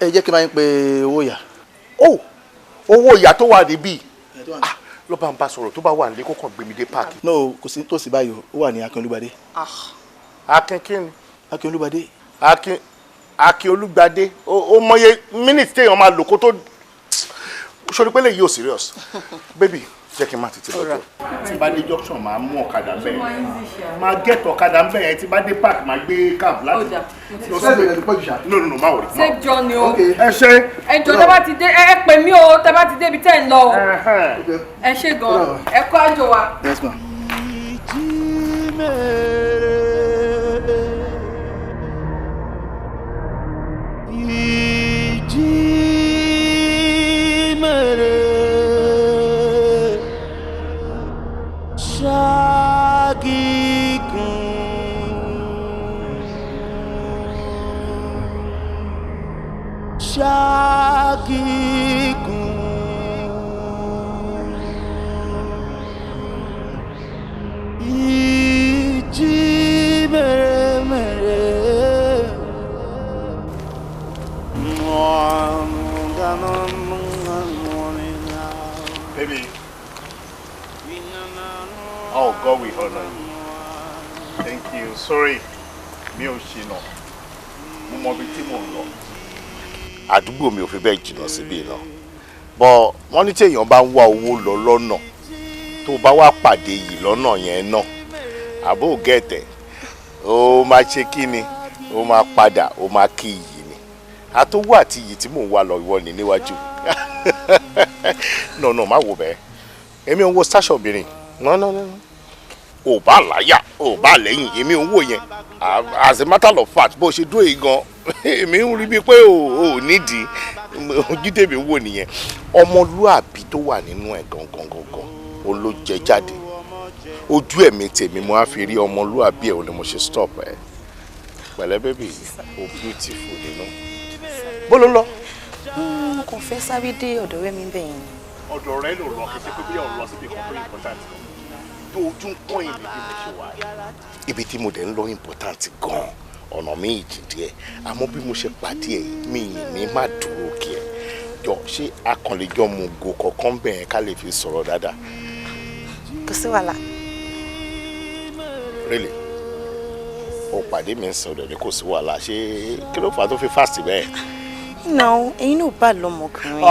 N: ẹ jẹ́ kí n bá yín pe owó ìyá.
M: owó ìyá tó wà níbí ló bá ń bá sọ̀rọ̀ tó bá wà nílé kó kàn gbé mi dé páàkì.
N: no kò sí tòsí báyìí ó wà ní Akin Olúgbadé.
M: Akin kí ni.
N: Akin Olúgbadé.
M: Akin Olúgbadé ó mọye mínítì téèyàn máa lò kó tó sori pé lè yí ò serious baby jẹ́ kí n máa tètè lọ́jọ́ tí bá dé junction máa mú ọ̀kadà ń bẹ̀ yẹn máa gẹ̀tọ̀ ọ̀kadà ń bẹ̀ yẹn tí bá dé park máa gbé cab láti lọ sí no má wọlé.
F: safe journey o.
M: ẹ ṣe.
F: ẹ jọ tẹ́ bá ti dé ẹ pè mí o tẹ́ bá ti débi tẹ́ ń lọ o ẹ ṣe gan ẹ kó àjọ wa.
N: yes ma.
M: Baby, oh God, we honor you. Thank you. Sorry, mi ò ṣìnà. Mo mọ bí tí mò ń lọ. Àdúgbò mi ò fi bẹ́ẹ̀ jìnnà síbí náà. But wọ́n ní tí èèyàn bá ń wá owó lọ lọ́nà tó bá wá pàdé yìí lọ́nà yẹn náà. Àbó gẹ̀tẹ̀, ó máa ṣe kí ni? Ó máa padà, ó máa kí iyì ni. Àtọwọ́ àti iyì tí mò ń wá lọ ìwọ ni níwájú. No, má wo bẹ́ẹ̀. Èmi ò ń wo station obìnrin. No. Ò bá láyà, ò bá lẹ́yìn, èmi ò ń wò yẹn. As a matter of fact, bó ṣe dúró yìí gan, èmi ń rí bíi pé ò nídìí. Ojú tèmi ń wò nìyẹn. Ọmọlúàbí tó wà nínú ẹ̀ gangan ó ló jẹ jáde. Ojú ẹ̀mí tèmi mo á fi rí ọmọlúàbí ẹ̀ ò ní mo ṣe stop ẹ̀. Pẹ̀lẹ́ bébì, o beautiful nínú. Bó ló lọ?
O: Mo kàn fẹ́ sáré dé ọ̀dọ̀ rẹ mi bẹ́ẹ̀ ni.
M: Ọ̀dọ̀ rẹ ló lọ kí ṣe pé bí ọ̀rọ̀ lọ síbi kan tó important tó ojú ń pọ́n ìlú bí mo ṣe wà. Ibi tí mo dẹ̀ ń lọ important gan-an ọ̀nà mi ìjì díẹ̀ àmọ́ bí mo ṣe pàdé ẹ̀ mi ní má dúró kí ẹ jọ ṣé akànlẹ́jọ́ mu go kọ̀ọ̀kan bẹ̀yẹn ká lè fi sọ̀rọ̀ dáadáa.
O: Kò sí wàhálà.
M: Really? O pàdé mi ń sọ̀rọ̀ ní kò sí wàhálà ṣé kí ló fà á tó fi fast bẹ́ẹ̀?
O: No, ẹ̀yin náà bá lọ́mọkùnrin.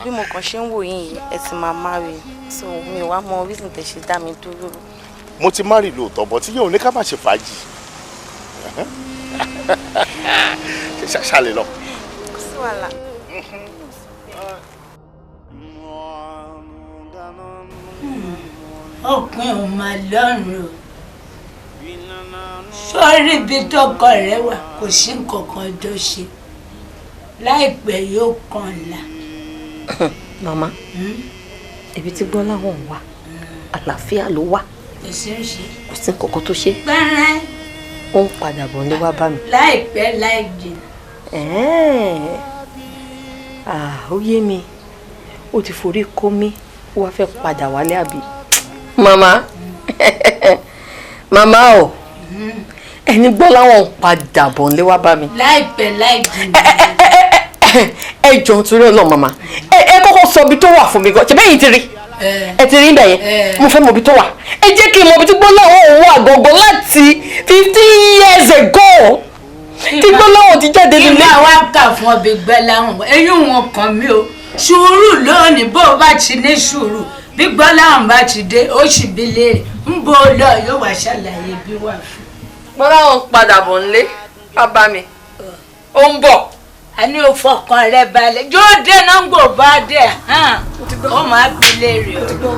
O: Bí mo kàn ṣe ń wò yín ẹ ti máa marry so mi ò wá mọ reason tẹ́ ṣe dá mi dúró.
M: Mo ti marry lóòótọ́ bọ́ tí yóò ní ká má ṣe fàájì. Ṣàlè lọ.
O: Kò sí wàhálà.
K: Ọkùnrin ò máa lọ́rùn o. Sọ́rí ibi tọkọ rẹ wà kò sí nǹkan kan tó ṣe. Láìpẹ́ yóò kàn la.
L: Màmá, ibi tí Gbọ́lá wọn wà, àlàáfíà ló wà.
K: Kò sí ń ṣe.
L: Kò sí nǹkan kan tó ṣe.
K: Pẹ́rẹ́.
L: Ó ń padà bọ̀ ní wá bá mi.
K: Láìpẹ́ láì jìnnà.
L: Ó yé mi. Ó ti forí kó mi. Ó wá fẹ́ padà wálé àbí. Màmá. Màmá o. Ẹni Gbọ́lá wọn padà bọ̀ ní wá bá mi.
K: Láìpẹ́ láì jìnnà.
L: Ẹ jọ̀ọ́ torí Ọlọ́run màmá. Ẹ kọ́kọ́ sọ ibi tó wà fún mi gan. Ṣé bẹ́ẹ̀ yìí ti rí? Ẹ ti rí bẹ́ẹ̀ yẹn. Mo fẹ́ mọ ibi tó wà. Ẹ jẹ́ kí n mọ ibi tí Gbọ́lá wọn wà gangan láti 15 years ago. Tí Gbọ́lá wọn ti jáde nílé.
K: Ìgbà wa kà fún ọbẹ̀ Gbọ́lá wọn. Eyín wọn kàn mí o. Sùúrù lónìí bó o bá ti ní sùúrù. Bí Gbọ́lá wọn bá ti dé, ó sì bí léèrè. Ń bo lọ yóò wá ṣàlàyé bí wà fún.
L: Gbọ́lá wọn padà bọ̀ nílé. Bàbá mi. Ó ń bọ̀.
K: A ní o fọkàn rẹ balẹ̀. Yóò dé náà ń gbò bá dé. Ó máa bí léèrè o.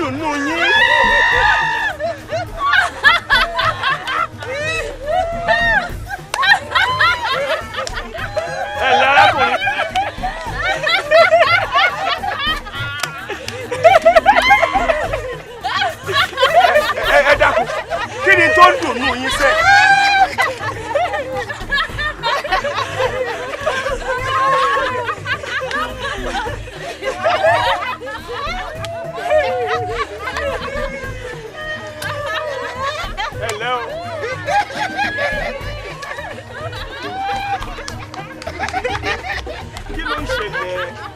B: dùn nù yín. ẹ lẹ arákùnrin. ẹ dákun kí ni tó ń dùn nù yín sẹ́. Hello. Kí ló ń ṣẹlẹ̀?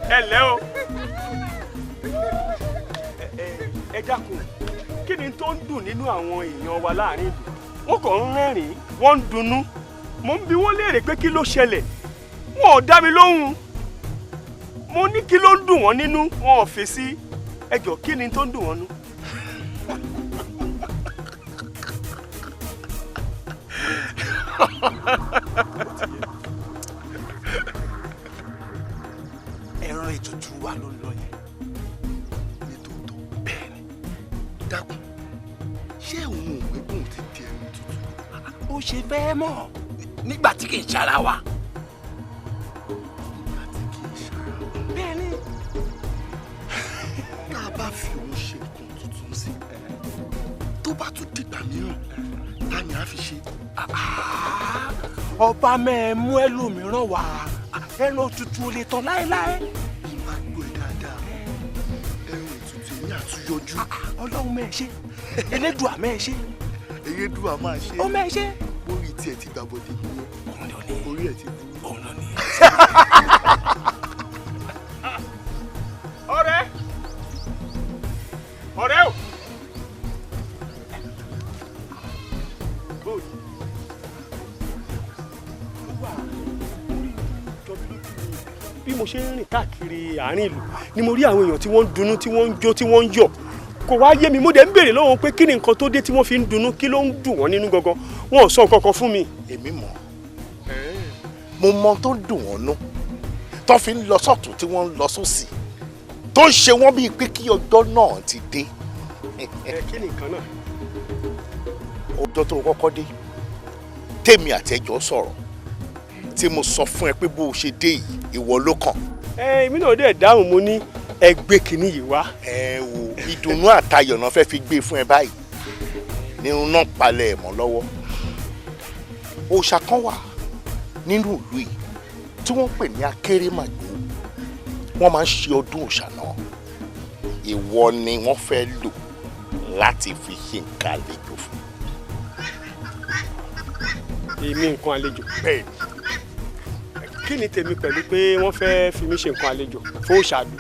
B: Hello. Ẹ dákun kí ni tó ń dùn nínú àwọn èèyàn wa láàrin ìlú wọn kàn ń rẹ́rìn-ín wọ́n ń dunnú mo ń bi wọ́n léèrè pé kí ló ṣẹlẹ̀ wọn ò dá mi lóhùn mo ní kí ló ń dùn wọ́n nínú wọn ò fèsì ẹ jọ̀ọ́ kí ni tó ń dùn wọ́n nú.
H: ẹran ètùtù wa ló ń lọ yẹn nítòótọ́ bẹ́ẹ̀ ni dákun ṣé òun ò gbẹ́gùn ti di ẹran ètùtù ó ṣe fẹ́ mọ̀ nígbà tí kì í ṣara wa. nígbà tí kì í ṣara wa. bẹ́ẹ̀ ni tá a bá fi òun ṣe nǹkan tuntun sí tó bá tún dìgbà mìíràn ta ni a fi ṣe. ọba mẹ́ẹ̀mú ẹlòmíràn wá ẹran òtútù ò lè tán láéláé. máa gbọ́ ẹ dáadáa ẹran òtútù èmi àtúnyọjú. ọlọ́run mẹ́ẹ̀ ṣe elédùà mẹ́ẹ̀ ṣe. elédùà máa ṣe. ó mẹ́ẹ̀ ṣe. orí tiẹ̀ ti gbàbọ̀dé nìyẹn. òun ló ní. orí ẹ̀ ti burú. òun ló ní.
B: ọ̀rẹ́ ọ̀rẹ́ o. bí mo ṣe ń rìn káàkiri àárín ìlú ni mo rí àwọn èèyàn tí wọ́n ń dunnú tí wọ́n ń jó tí wọ́n ń yọ̀ kò wá yé mi mo dẹ̀ ń béèrè lọ́wọ́ pé kí ni nǹkan tó dé tí wọ́n fi ń dunnú kí ló ń dùn wọ́n nínú gangan wọn ò sọ nǹkan kan fún mi.
M: èmi mọ̀ mo mọ tó ń dùn wọ́n nú tó fi ń lọ sọ́tún tí wọ́n ń lọ sósì tó ń ṣe wọ́n bíi pé kí ọjọ́ náà ti dé.
B: kí ni nǹkan náà.
M: ọjọ́ tó kọ́kọ́ dé tèmi àtẹjọ́ sọ̀rọ̀ tí mo sọ fún ẹ pé bó o ṣe dé yìí ìwọ ló kàn.
B: èmi náà dẹ̀ dáhùn mo ní ẹgbẹ́ kìíní yìí wá.
M: ẹ wo ìdùnnú àtayọ̀ náà fẹ́ fi gbé fún ẹ báyìí nínú náà palẹ̀ ẹ̀ mọ́ lọ́wọ́. òòṣà kan wà nínú ìlú yìí tí wọ́n pè ní akérèmàgbò wọ́n máa ń ṣe ọdún òòṣà náà ìwọ ni wọ́n fẹ́ lò láti fi ṣe nǹkan àlejò fún.
B: èmi nǹkan àlejò.
M: bẹ́ẹ̀ ni.
B: kí ni tèmi pẹ̀lú pé wọ́n fẹ́ fi mí ṣe nǹkan àlejò fún òṣàlù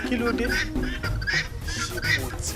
B: kí ló dé.
M: ṣé mo ti.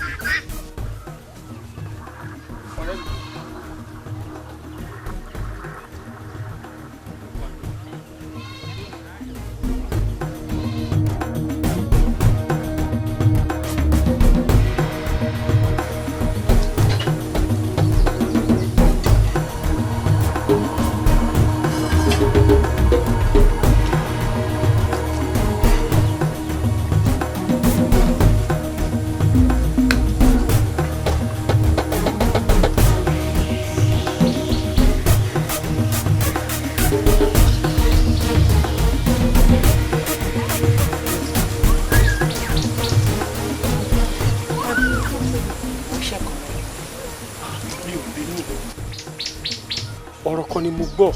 B: ọ̀rọ̀ kan ni mo gbọ́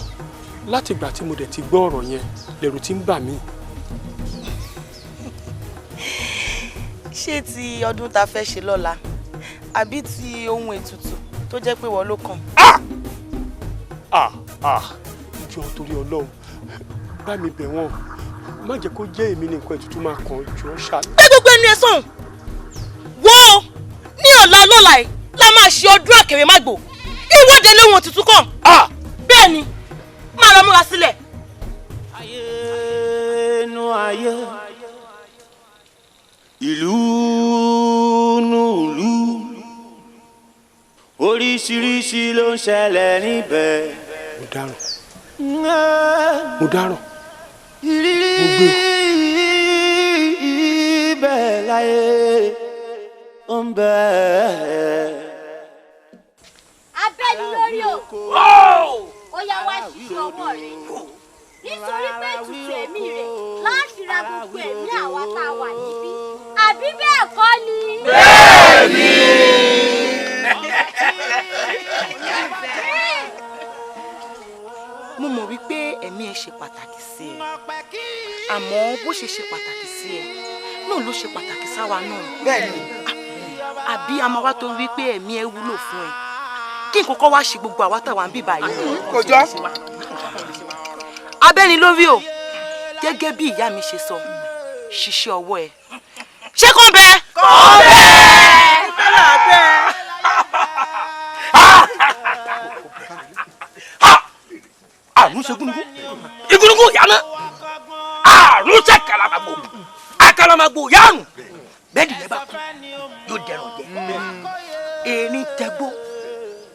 B: láti ìgbà tí mo dẹ̀ ti gbọ́ ọ̀rọ̀ yẹn lẹ̀rù tí ń bà mí.
O: ṣé ti ọdún tá fẹ́ ṣe lọ́la àbí ti ohun ètùtù tó jẹ́ pé wọ́n ló kàn.
B: jọ torí Ọlọ́run bá mi bẹ̀ wọ́n má jẹ́ kó jẹ́ èmi ní nǹkan ètùtù máa kàn jọ ṣáà.
I: ẹ gbogbo ẹnu ẹ sàn wo ní ọ̀la lọ́la ẹ̀ la máa ṣe ọdún Àkèrèmágbò ìwọ́de léwọ̀n tuntun kan bẹ́ẹ̀ ni máa lọ múra sílẹ̀.
A: ayé ayé ìlú nùlù oríṣiríṣi ló ń ṣẹlẹ̀ níbẹ̀.
B: mo dáràn mo dáràn
A: ìrírí ibẹ̀ láyé ó ń bẹ.
P: abẹ́ni lórí o ó yá wá ṣíṣe ọwọ́ rẹ̀ nítorí pé ètùtù ẹ̀mí rẹ̀ láti ra gbogbo ẹ̀mí àwa tá a wà níbí àbí bẹ́ẹ̀ kọ́ ni.
M: bẹ́ẹ̀ni.
O: mo mọ̀ wípé ẹ̀mí ẹ ṣe pàtàkì sí ẹ àmọ́ bó ṣe ṣe pàtàkì sí ẹ náà ló ṣe pàtàkì sáwa náà.
I: bẹ́ẹ̀ni.
O: àbí a máa wá torí wípé ẹ̀mí ẹ wúlò fún ẹ kí n kọ́kọ́ wá ṣe gbogbo àwa táwa ń bí báyìí.
I: kò jọ.
O: abẹ́ni lórí o gẹ́gẹ́ bí ìyá mi ṣe sọ ṣiṣẹ́ ọwọ́ ẹ ṣé kàn bẹ́ẹ̀.
I: kàn bẹ́ẹ̀. bẹ́ẹ̀.
E: àrùn ṣe gúnugún igúnugún yàmẹ àrùn ṣe kàlàmàgbò àkàlàmàgbò yàrùn bẹ́ẹ̀ dìde bá kú yóò dẹrọ jẹ erin tẹgbó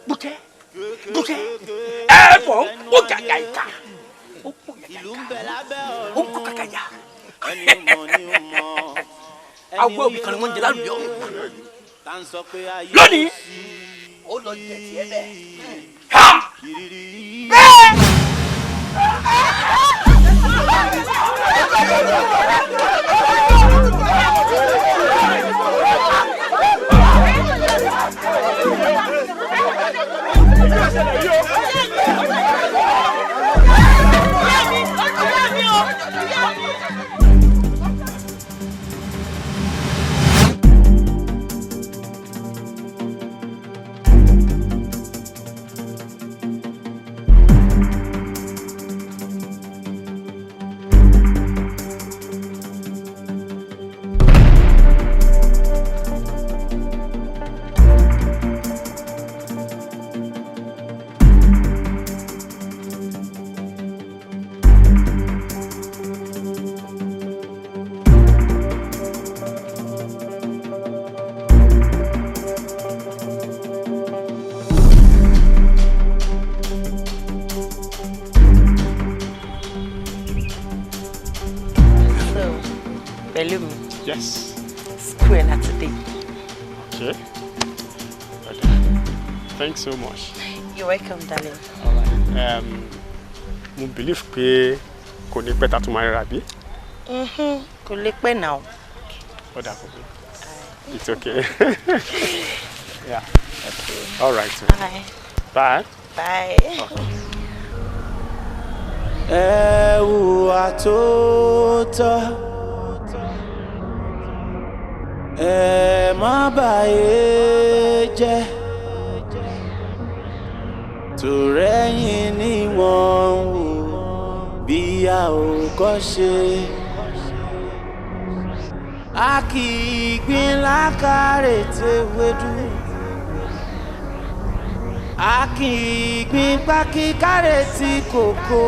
E: bùkẹ bùkẹ ẹfọ ó jàjà ìka ó kó yàjà ó kó kàkàjà awọ òbí kan ni wọn jẹ lálùyọ lónìí ó lọ jẹ tiẹ̀ bẹ́ẹ̀ bẹ́ẹ̀.
O: Yes. Square that today.
B: Okay. Thanks so much.
O: You're welcome, darling.
B: All right. Mo believe pé kò ní pẹ́ tá tún máa rà bí.
O: Kò lè pẹ́ now.
B: Ó dà kò bí. It's okay. Yeah. Okay. All right.
O: Bye.
B: Bye.
O: Bye.
A: Ẹ hùwà tó tọ́. Ẹ má bàyé jẹ́ tòrẹ́yìn ni wọ́n ń wò bí a ò kọ́ ṣe. A kì í gbin lákàrẹ̀ tewédú. A kì í gbin pákí kárẹ̀ tí kòkó.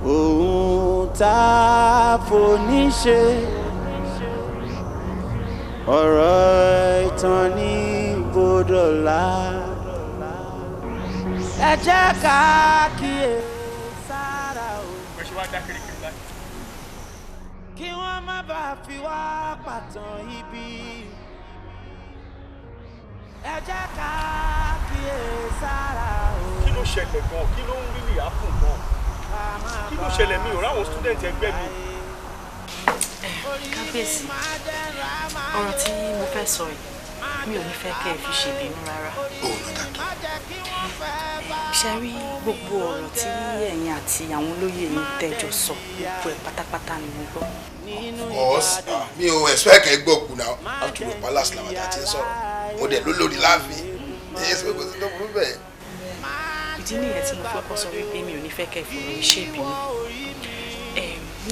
A: Ohun tá a fò ní ṣe. Ọ̀rọ̀ ìtàn ní bòdòlá. Ẹ jẹ́ ká kíyè sára o. Kí wọ́n má bàa fi wá pàtàn ibi. Ẹ jẹ́ ká kíyè sára o.
B: Kí ló ṣẹlẹ̀ gan-an? Kí ló ń rí ní àpò gan-an? Kí ló ṣẹlẹ̀ mi ò ráwọn student ẹgbẹ́ mi?
O: Kábíyèsí, ọ̀rọ̀ tí mo fẹ́ sọ yìí mi ò ní fẹ́ kẹ́ ẹ fi ṣèbínú rárá. Ṣé rí gbogbo ọ̀rọ̀ tí ẹ̀yin àti àwọn olóyè yín tẹ́jọ sọ gbogbo ẹ̀ pátápátá ni mo gbọ́.
H: Boss, mi ò expect ẹ gbọ́ kù náà after the palace làwọn àti ẹ sọ̀rọ̀ mo dẹ̀ ló lórí láàfin ẹ̀yẹ sọ pé kò sí tó burú bẹ́ẹ̀.
O: Ìdí nìyẹn tí mo fẹ́ kọ́ sọ wípé mi ò ní fẹ́ kẹ́ ẹ fi òun ṣe ìbínú.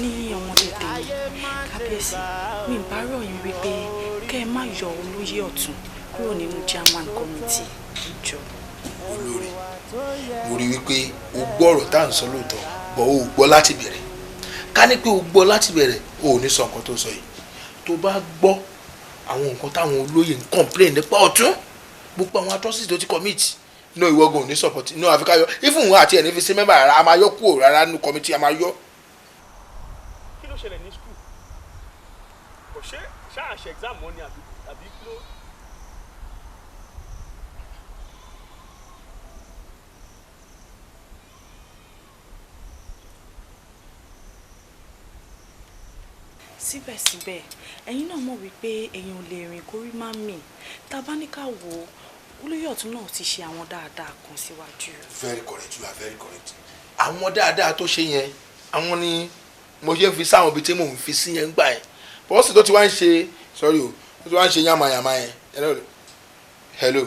O: Ní ọmọdé tèmi kábíyèsí mi bá rọ̀ yín wípé kẹ́ ẹ má yọ olóyè ọ̀tún kúrò nínú German committee ìjọ.
H: Olórí mo rí wípé o gbọ́ ọ̀rọ̀ tá à ń sọ lóòótọ́ bọ̀ o gbọ́ láti bẹ̀rẹ̀ ká ní pé o gbọ́ láti bẹ̀rẹ̀ o ò ní sọ nǹkan tó sọ yìí tó bá gbọ́ àwọn nǹkan táwọn olóyè ń complain nípa ọ̀tún gbogbo àwọn atrocities tó ti commit no ìwọ́gùn ò ní support no àfikà yọ even wọn àti ẹ̀ ní fi sí mẹ́mbà rárá a máa yọ kúrò rárá nínú committee a máa yọ.
B: kí ló ṣẹlẹ̀ ní school kò ṣáà ṣe exam wọn ni àbí kí ló.
O: síbẹ̀síbẹ̀ ẹ̀yin náà mọ̀ wípé èèyàn ò lè rìn kórí má mì tá a bá ní ká wò ó olóyè ọ̀tún náà ti ṣe àwọn dáadáa kan síwájú.
H: very correct you are very correct. àwọn dáadáa tó ṣe yẹn àwọn ni mo ṣe ń fi sáwọn ibi tí mò ń fi sí yẹn gbà yẹn bọ́sì tó ti wá ń ṣe sorry o tó ti wá ń ṣe yàmàyàmà yẹn hello.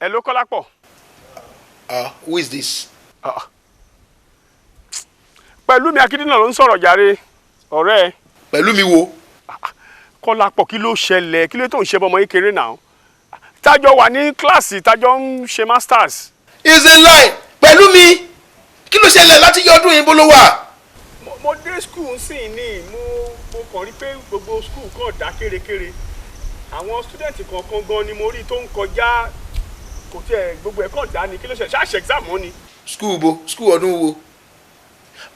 B: hello Kọ́lápọ̀.
H: Who is this.
B: Pẹ̀lúmi Akíndínà ló ń sọ̀rọ̀ jàre ọ̀rẹ́ ẹ.
H: Pẹ̀lúmi wo.
B: Kọ́lápọ̀ kí ló ṣẹlẹ̀ kí ló tó ń ṣe bọ́mọ kékeré náà tájọ wà ní kíláàsì tájọ ń ṣe masters.
H: is a lie Pẹ̀lúmi kí ló ṣẹlẹ̀ láti yọ ọdún yìí bó ló wà.
B: mo dé skul sí ní mo kàn rí pé gbogbo skul kàn dá kérekére àwọn stúdẹ̀ntì kọ̀ọ̀kan gan ni mo rí tó ń kọjá kò tiẹ̀ gbogbo ẹ̀ kàn dá ni kí ló ṣe ṣáàṣì exam wọn ni.
H: skul bo skul ọdún wo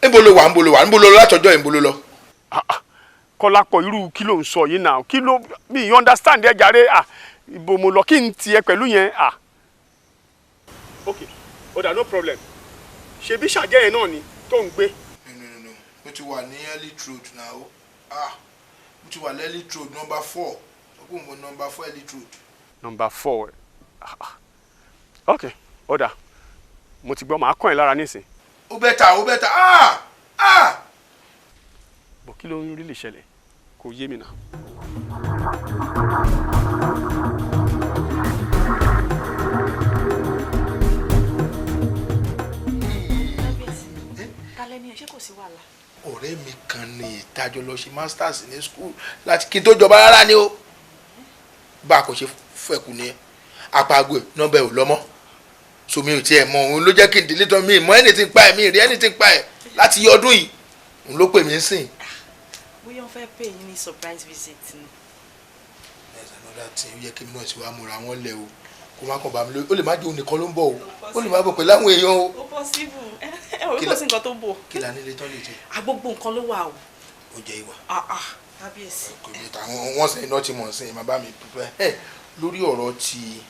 H: níbo ló wà níbo ló lọ látọjọ́ yìí níbo ló lọ.
B: Kọ́lápọ̀ irú kí ló ń sọ yìí náà kí ló mi you understand ẹ jàre ibo mo lọ kí n tiẹ̀ pẹ̀lú yẹn ok oda no problem ṣebí ṣàjẹ́ yẹn náà ni tó ń gbé.
H: no mo ti wà ní early road náà mo ti wà ní early road number 4 ọkùnrin mo number 4 early road.
B: number 4 ok oda mo ti gbọ́ màá kàn ẹ́ lára nísìn.
H: ó bẹ́tà
B: bọ̀ kí ló ń rí lè ṣẹlẹ̀ kò yé mi náà.
H: ọ̀rẹ́ mi kan ní ìtajọ lọ ṣe masters ní school láti kí n tó jọba rárá ni ó bá a kò ṣe fẹ́kù ní apágo nọ́mbà ò lọ́mọ́ so mi ò tiẹ̀ mọ òun ló jẹ́ kí n délé tán mi mọ anything pa ẹ̀ mi rí anything pa ẹ̀ láti yọ ọdún yìí òun ló pè mí sìn.
O: bóyá wọ́n fẹ́ pè yín ní surprise visit ni.
H: there's another thing ó yẹ kí mi náà ti wá múra wọn lẹ o kó má kàn bá mi lórí ó lè má jẹ́ òun nìkan ló ń bọ̀ o ó lè má bọ̀ pẹ̀lú àwọn èèyàn o.
O: ó possible ẹ ò rí kò sí nǹkan tó ń bọ̀.
H: kí la nílé tán lè jẹ.
O: agbógbó nǹkan ló wà o.
H: ó jẹ ìwà.
O: kábíyèsí.
H: wọ́n sẹ́yìn náà ti mọ̀ sí ìmọ̀ bá mi pípẹ́ lórí ọ̀rọ̀ ti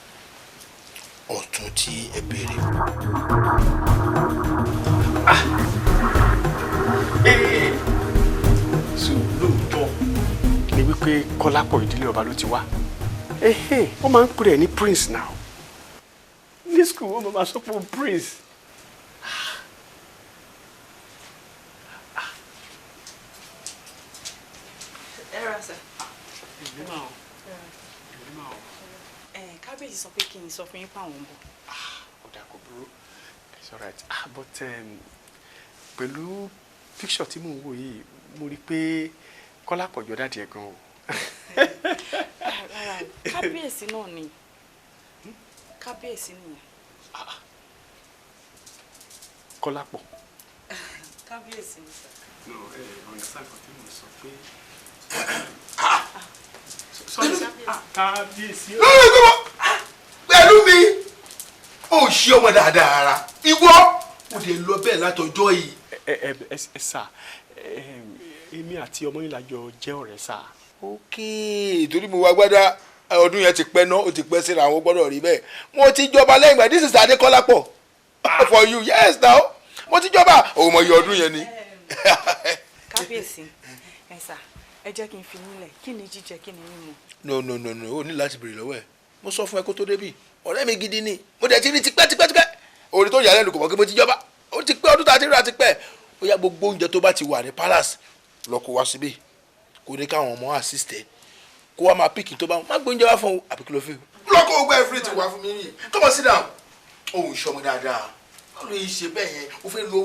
H: ọ̀tún tí ẹ béèrè.
B: so lóòótọ́ ni wípé Kọ́lápọ̀ ìdílé ọba ló ti wá wọ́n máa ń pè é ní prince now ní school wọ́n máa sọ pé prince.
O: kábíyèsí sọ pé kí n sọ fún yín pé àwọn ń bọ̀.
B: ó dà kó burú it's alright but pẹ̀lú picture tí mò ń wò yìí mo rí i pé Kọ́lápọ̀ jọ dáàdì ẹ̀ gan o.
O: kábíyèsí náà ni kábíyèsí nìyẹn.
B: Kọ́lápọ̀.
O: kábíyèsí ni sọ.
B: no understand nǹkan tí mo sọ pé. kábíyèsí o.
H: pẹ̀lú mi ó ṣe ọmọ dáadáa ara ìwọ ó lè lọ bẹ́ẹ̀ látọjọ́ yìí.
B: ẹ sà èmi àti ọmọ yìí la jọ jẹ́ ọ̀rẹ́ sà.
H: ok torí mo wá gbádá ọdún yẹn ti pẹ́ náà ó ti pẹ́ síra àwọn gbọ́dọ̀ rí bẹ́ẹ̀ mo ti jọba lẹ́yìn ìgbà this is Adékọ́lápọ̀ for you yes now mo ti jọba òun mọ iye ọdún yẹn ni.
O: kábíyèsí ẹ sà ẹ jẹ́ kí n fi nílẹ̀ kí ni jíjẹ kí ni mímu.
H: no o ní láti béèrè lọ́wọ́ ẹ̀ mo sọ fún ẹ kó tó débì ọ̀rẹ́ mi gidi ni mo dẹ̀ ti rí tipẹ́ orí tó yà lẹ́nu kò mọ̀ kí mo ti jọba ó ti pẹ́ ọdún tá a ti rí àti pẹ́ ó yá gbogbo oúnjẹ tó bá ti wà ní palace lọ kó wá síbí kó ní káwọn ọmọ assist ẹ kó wá máa píkì tó bá má gbé oúnjẹ wá fún un àbí kí ló fi. lọ́kọ̀ ogbó ẹ̀fúrẹ́ ti wá fún mi yìí come on sit down. òun ìṣọmọ dáadáa báwo ló yìí ṣe bẹ́ẹ̀ yẹn o fẹ́ lo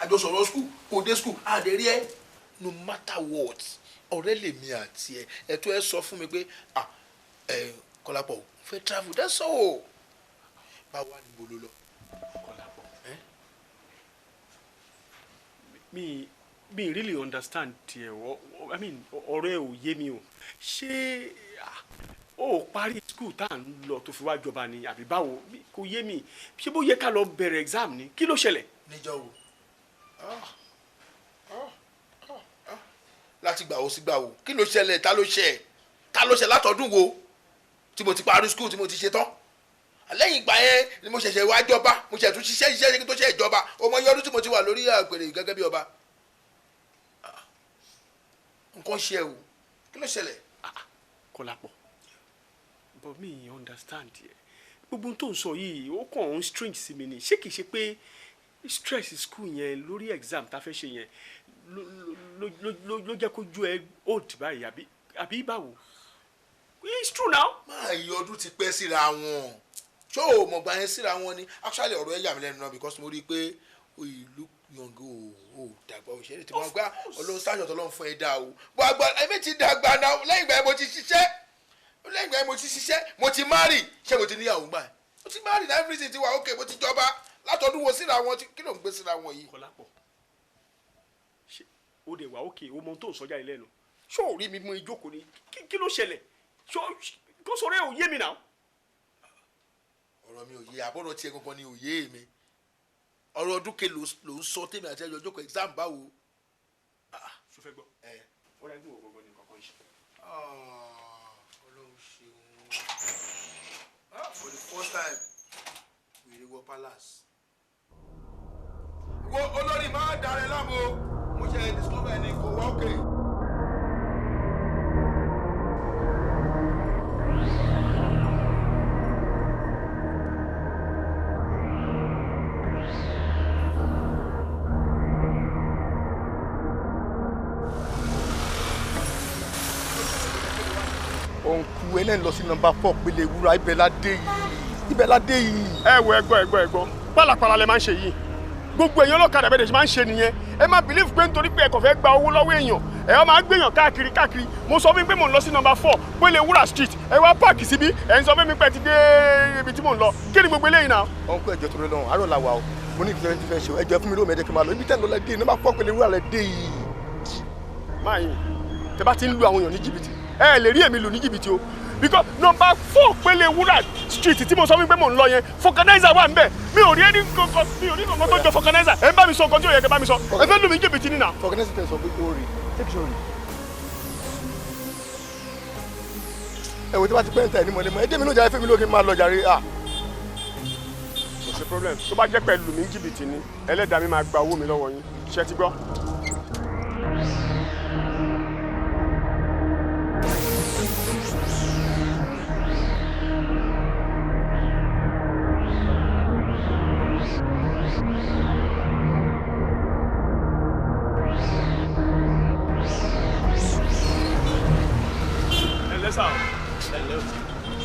H: àjọsọ̀rọ̀ skul kò dé skul àdé rí ẹ no matter what ọ̀rẹ́ lèmi àti ẹ tó ẹ sọ fún mi pé Kọ́lápọ̀ fẹ́ travel that's all báwo wá ní gbolo lọ.
B: Kọ́lápọ̀ mi mi really understand tiẹ̀ I mean ọ̀rọ̀ ẹ ò yé mi o ṣé o parí school tá à ń lọ tó fi wá jọba ni àbí báwo kò yé mi ṣé bó yẹ ká lọ bẹ̀rẹ̀ exam ni kí ló ṣẹlẹ̀.
H: níjọ́ wo láti gbà wo sí gbà wo kí ló ṣẹlẹ̀ ta ló ṣe látọdún wo tí mo ti parí school tí mo ti ṣe tán lẹ́yìn ìgbà yẹn ni mo ṣẹ̀ṣẹ̀ wá jọba mo ṣẹ̀ tún ṣiṣẹ́ kí tó ṣe ìjọba ọmọ yọdún tí mo ti wà lórí àpèrè gẹ́gẹ́ bí ọba nǹkan ṣe o kí ló ṣẹlẹ̀.
B: Kọ́lápọ̀ but me understand yẹ gbogbo tó ń sọ yìí ó kàn ń strange sí mi ni ṣé kìí ṣe pé stress school yẹn lórí exam tá a fẹ́ ṣe yẹn ló jẹ́ kó ju ẹ old báyìí àbí báwo it's true now.
H: máa yí ọdún ti pẹ́ síra wọn ṣó o mọ̀ gbà yẹn síra wọn ni actually ọ̀rọ̀ ẹ̀ yà mí lẹ́nu náà because mo rí i pé ìlú yọ̀ǹgì ò dàgbà òṣèré tí wọ́n gbá ọlọ́run sáyọ̀ tọ́lọ́run fún ẹ dá o bó àgbà ẹ̀mí ti dàgbà náà lẹ́yìn ìgbà yẹn mo ti ṣiṣẹ́ mo ti marry ṣé mo ti níyàwó gbà mo ti marry na everything ti wà okay mo ti jọba látọdún wo síra wọn kí ló ń gbé síra wọn yìí.
B: Kọ́lápọ̀ ṣe o dẹ̀ wá okay o mọ ohun tó ń sọjá ilé nu ṣé o rí mi mú ìjókòó ni kí ló ṣẹlẹ̀ kó sọ̀rọ̀ ẹ ò yé mi náà.
H: ọ̀rọ̀ mi ò yé àbọ̀rọ̀ tiẹ̀ gangan ni ò yé mi ọ̀rọ̀ ọdún ke ló ń sọ tèmi àti ẹjọ́ jókòó exam báwo.
B: ṣo fẹ́ gbọ́ wọ́n rẹ́ gbọ́ gbogbo ní kankan ṣe.
H: ọlọ́run ṣeun for the first time we dey wọ palace. wo olórí máa darẹ̀ láàmú mo ṣe discover ẹni kò wá òkè.
M: òǹkù ẹlẹ́ni lọ sí nọ́mbà 4 pélé wúrà ibẹ̀ ládé yìí.
B: ẹ wo ẹgbọ́ pálapàla lẹ máa ń ṣe yìí gbogbo èèyàn ọlọ́kadà bẹ́ẹ̀ ṣe máa ń ṣe nìyẹn ẹ má believe pé nítorí pé ẹ kàn fẹ́ gba owó lọ́wọ́ èèyàn ẹ wá máa gbéyàn káàkiri mo sọ fún mi pé mò ń lọ sí nọ́mbà 4 pélé wúrà street ẹ wá páàkì síbí ẹ ń sọ fún mi pé ti dé ibi tí mò ń lọ kí ni gbogbo eléyìí náà.
M: ọ̀nkú ẹ̀jọ̀ tó lọ́wọ́ àárọ̀ la wà o mo ní ìfisẹ́ ti fẹ́ ṣe ẹjọ́ fún mi lóòmẹ́dẹ́ kí n máa lọ ibi tẹ́ ń lọ lẹ́dẹ́ nọ́mbà 4 pélé wúrà lẹ́dẹ́ yìí.
B: máa yín tẹ bá ti ń lu àwọn èèyàn ní jìbìtì ẹ lè rí èmi lù ní jìbìtì o because nọ́mbà 4 pélé wúrà street tí mo sọ wípé mò ń lọ yẹn fọkànáìzà wà nbẹ mi ò rí ẹni kankan tó jọ fọkànáìzà ẹ bá mi sọ nǹkan tí ò yẹ kẹ bá mi sọ ẹ fẹ́ lù mí jìbìtì nínà.
M: fọkànáìzà tẹ sọ pé o rí take sure ẹ wo tí wàá ti pẹ́ ń tẹ̀ ní mọ̀lẹ́mọ̀ ẹ dé mi ló jàre fún mi lókè máa lọ jàre kò
B: sí problem tó bá jẹ́ pé lù mí jìbìtì ni ẹlẹ́dàá mi máa gba owó mi lọ́wọ́ yín ṣé ti gbọ́.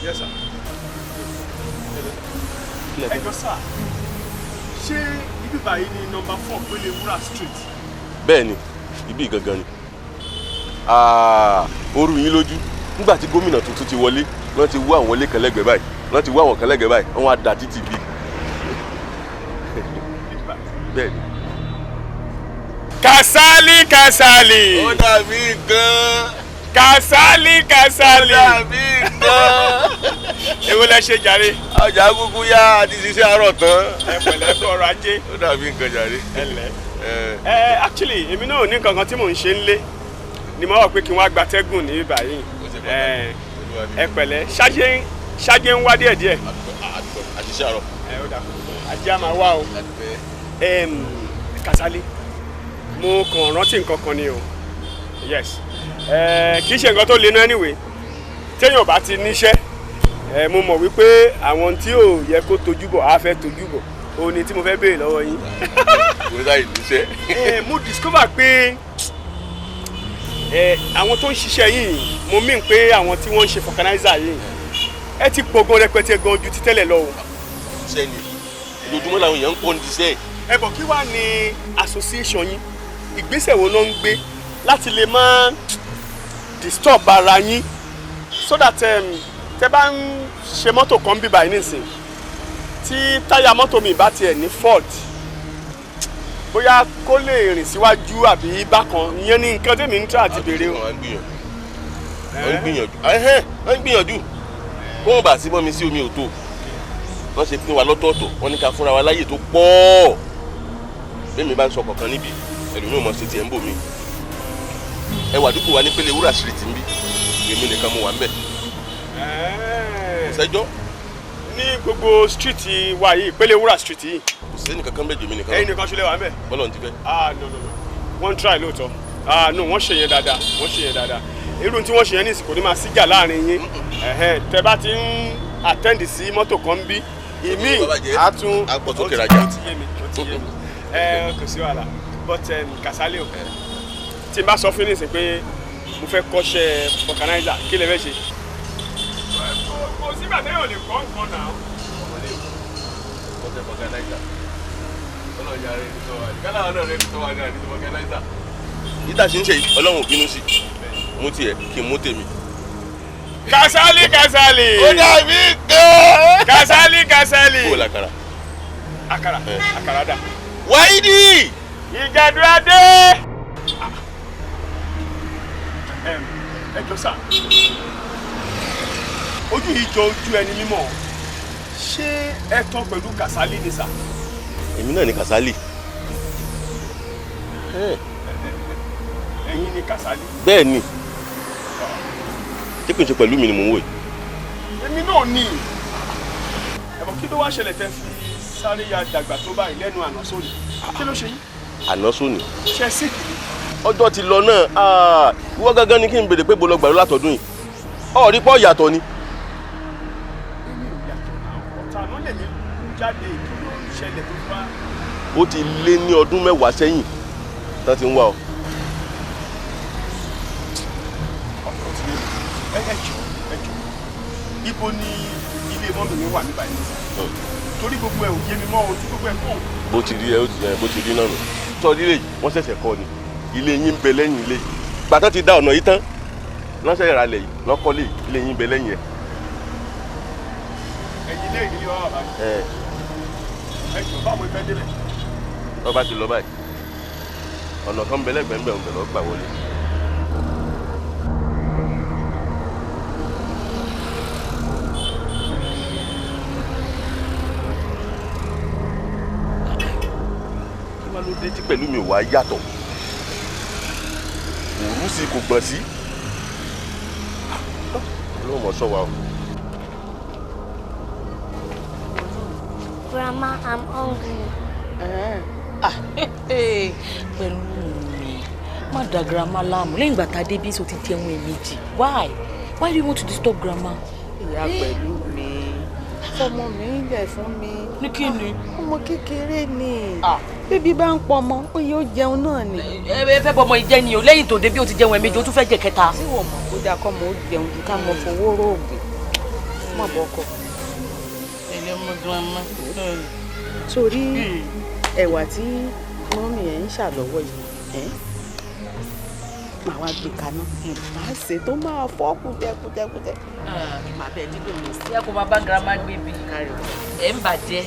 B: Yes, sir. Ẹjọ́ sà, ṣé ibi báyìí ni nọ́mbà 4 pélé wúrà street?
Q: Bẹ́ẹ̀ni, ibi gangan ni. Ó rú yín lójú. Nígbà tí gómìnà tuntun ti wọlé, wọ́n ti wá àwọn ilé kan lẹ́gbẹ̀ẹ́ báyìí. Wọ́n ti wá àwọn kan lẹ́gbẹ̀ẹ́ báyìí. Wọ́n wá da títì bí. Bẹ́ẹ̀ni.
R: Kàsálí.
Q: Ó dàbí gan.
R: Kàsálí.
Q: Ó dàbí gan.
R: Èwo lẹ ṣe jàre.
Q: Ọjà kúkú yá àti ṣiṣẹ́ àárọ̀ tán.
R: Ẹ pẹ̀lẹ́ kú ọrọ̀ ajé.
Q: Ó dàbí nǹkan jàre.
B: Actually èmi náà ò ní nǹkan tí mò ń ṣe nílé ni mo wà pé kí n wá gbatẹ́gùn ní báyìí. Ẹ pẹ̀lẹ́ ṣáájé ń wá díẹ̀díẹ̀.
Q: Àṣìṣe àárọ̀.
B: Ó dà ajé á máa wá o. Kàsálí mo kàn rántí nǹkan kan ni o yes kì í ṣe nǹkan tó le náà anyway téèyàn bá ti níṣẹ́ mo mọ̀ wípé àwọn tí ò yẹ kó tojú bọ̀ á fẹ́ tojú bọ̀ òun ni tí mo fẹ́ béèrè lọ́wọ́ yín.
Q: Mo sáyé níṣẹ́.
B: Mo discover pé àwọn tó ń ṣiṣẹ́ yìí mo mean pé àwọn tí wọ́n ń ṣe fọkànáìzà yìí ẹ ti pọ̀ gan rẹpẹtẹ gan ju ti tẹ́lẹ̀ lọ o.
Q: Sẹ́ni lójúmọ́ làwọn èèyàn ń kọ́ ní iṣẹ́.
B: Ẹ bọ̀ kí wàá ní association yín ìgbésẹ̀ wo ló ń gbé láti lè máa disturb ara yín so that tẹ bá ń ṣe mọ́tò kan bí báyìí nísìn tí táyà mọ́tò mi bá tiẹ̀ ní fault bóyá kó lè rìn síwájú àbí bákan ìyẹn ní nǹkan tèmi ń tà àti béèrè o.
Q: wọ́n ń gbìyànjú kó wọn bá sí mọ́ mi sí omi òtó wọ́n ṣe pín wa lọ́tọ̀ọ̀tọ̀ wọ́n ní ká fúnra wa láyè tó pọ̀ bẹ́ẹ̀ mi bá ń sọ kọ̀ọ̀kan níbi ẹlòmíràn mọ̀ sí tiẹ̀ ń bò mí ẹ wà dúpọ̀ wa ní pélé wúrà street ń bí èmi nìkan mo wà ń bẹ̀ ṣẹjọ́
B: ní gbogbo street wa yìí pélé wúrà street yìí
Q: kò sí ẹnì kankan bẹ́ẹ̀ jù mí nìkan
B: ẹ̀yin nìkan ṣúlẹ̀ wà ń bẹ̀
Q: bọ́lọ̀ ń ti fẹ́.
B: no wọ́n try lóòótọ́ no wọ́n ṣe yẹn dáadáa irú tí wọ́n ṣe yẹn ní ìsìnkú ní máa síjà láàrin yín tẹ bá ti ń attend sí mọ́tò kan bí ìmí àtún
Q: àpọ̀ tó kẹ̀rẹ̀ ajá.
B: kò sí wàhálà but Kasali o tí n bá sọ fún yín pé mo fẹ́ kọ́ṣẹ́ organizer kí lè fẹ́ ṣe. kò sígbà téèyàn lè kọ́ nǹkan náà.
Q: kọ́ṣẹ́ organizer ọlọ́ọ̀yà rẹ̀ ní sọ́wọ́ àdìgálà náà rẹ̀ ní sọ́wọ́ àdìgálà ní organizer. yíta ṣe ń ṣe ọlọ́run bínú sí mú tiẹ̀ kí n mú tèmi.
B: Kasali.
Q: ó dàbí gan.
B: Kasali.
Q: kó o lakara.
B: àkàrà dà.
Q: Wáídì.
B: Ìjàdùn adé. ẹ jọ sá ojú yìí jọ ojú ẹni mímọ́ ṣé ẹ tán pẹ̀lú Kasali ni sá.
Q: èmi náà ni Kasali.
B: ẹ̀yin ni Kasali.
Q: bẹ́ẹ̀ ni tí kò ń ṣe pẹ̀lú mi ni mò ń wò yìí.
B: èmi náà ni ẹ̀bùn kí ló wá ṣẹlẹ̀ tẹ́ fi sáré ya dàgbà tó báyìí lẹ́nu àná sóni kí ló ṣe yín.
Q: àná sóni.
B: ṣe síkì.
Q: ọjọ́ ti lọ náà ìwọ gángan ni kí n béèrè pé bolo gbàrú látọdún yìí ọ̀rí pọ̀ yàtọ̀ ni.
B: èmi ò yàtọ̀ náà ọ̀tá àná lè mi jáde ìdúró ìṣẹ̀lẹ̀ tó bá.
Q: ó ti lé ní ọdún 10 sẹ́yìn tán ti ń wá ọ.
B: ẹ jọ ibo ni ilé mọ́mì mi wà níbàyí torí gbogbo ẹ̀ ò yé mi mọ́ ojú gbogbo ẹ̀ kàn.
Q: bó ti rí náà nù sọ ilé yìí wọ́n ṣẹ̀ṣẹ̀ kọ́ ni ilé yín ń bẹ lẹ́yìn ilé gbàtà ti dá ọ̀nà yìí tán lọ́sẹ̀ ìrànlẹ̀ yìí lọ́kọ́lé ilé yín ń bẹ lẹ́yìn ẹ̀.
B: ẹ̀yin ilé ìdílé wa wà báyìí. ẹ jọ báwo ìfẹ́ débẹ̀.
Q: lọ́ba ti lọ báyìí ọ̀nà kan bẹ lẹ́gbẹ̀ẹ́ ń bẹ̀ ń bẹ̀ lọ́ gbà wọlé. ló dé tí pẹ̀lú mi ò wá yàtọ̀ òru sí kò gbọ̀n sí ló mọ̀ sọ wa o.
P: Grandma, I'm hungry.
F: pẹ̀lú mi má da grandma láàmú lẹ́yìn ìgbà tá a dé bí so ti jẹun ẹ̀mejì why do you want to disturb grandma.
D: ìyá pẹ̀lú mi fọmọ mi ń bẹ̀ fún mi.
F: ní kí ni.
D: ọmọ kékeré ni bébí bá ń pọ ọmọ ó yóò jẹun náà ni.
F: ẹ fẹ́ bọ́ ọmọ ìjẹ́ ni o lẹ́yìn tó dé bí o ti jẹun ẹ̀mejì o tún fẹ́ jẹ kẹta.
D: tí wọ́n mọ̀ kó dáa kọ́ mọ̀ ó jẹun ju ká mọ̀ fowó róògùn mọ̀ bọ́kọ̀.
F: ẹ̀lẹ́ mọ grandma.
D: torí ẹ̀wà tí mọ́mì ẹ̀ ń ṣàlọ́wọ́ yìí màá wá gbé kaná màá ṣe tó máa fọ́ kújẹkújẹkújẹ.
F: màá bẹ̀ dídò mi sí ẹ kó máa bá grandma gbé bí ẹ̀ ń bàjẹ́.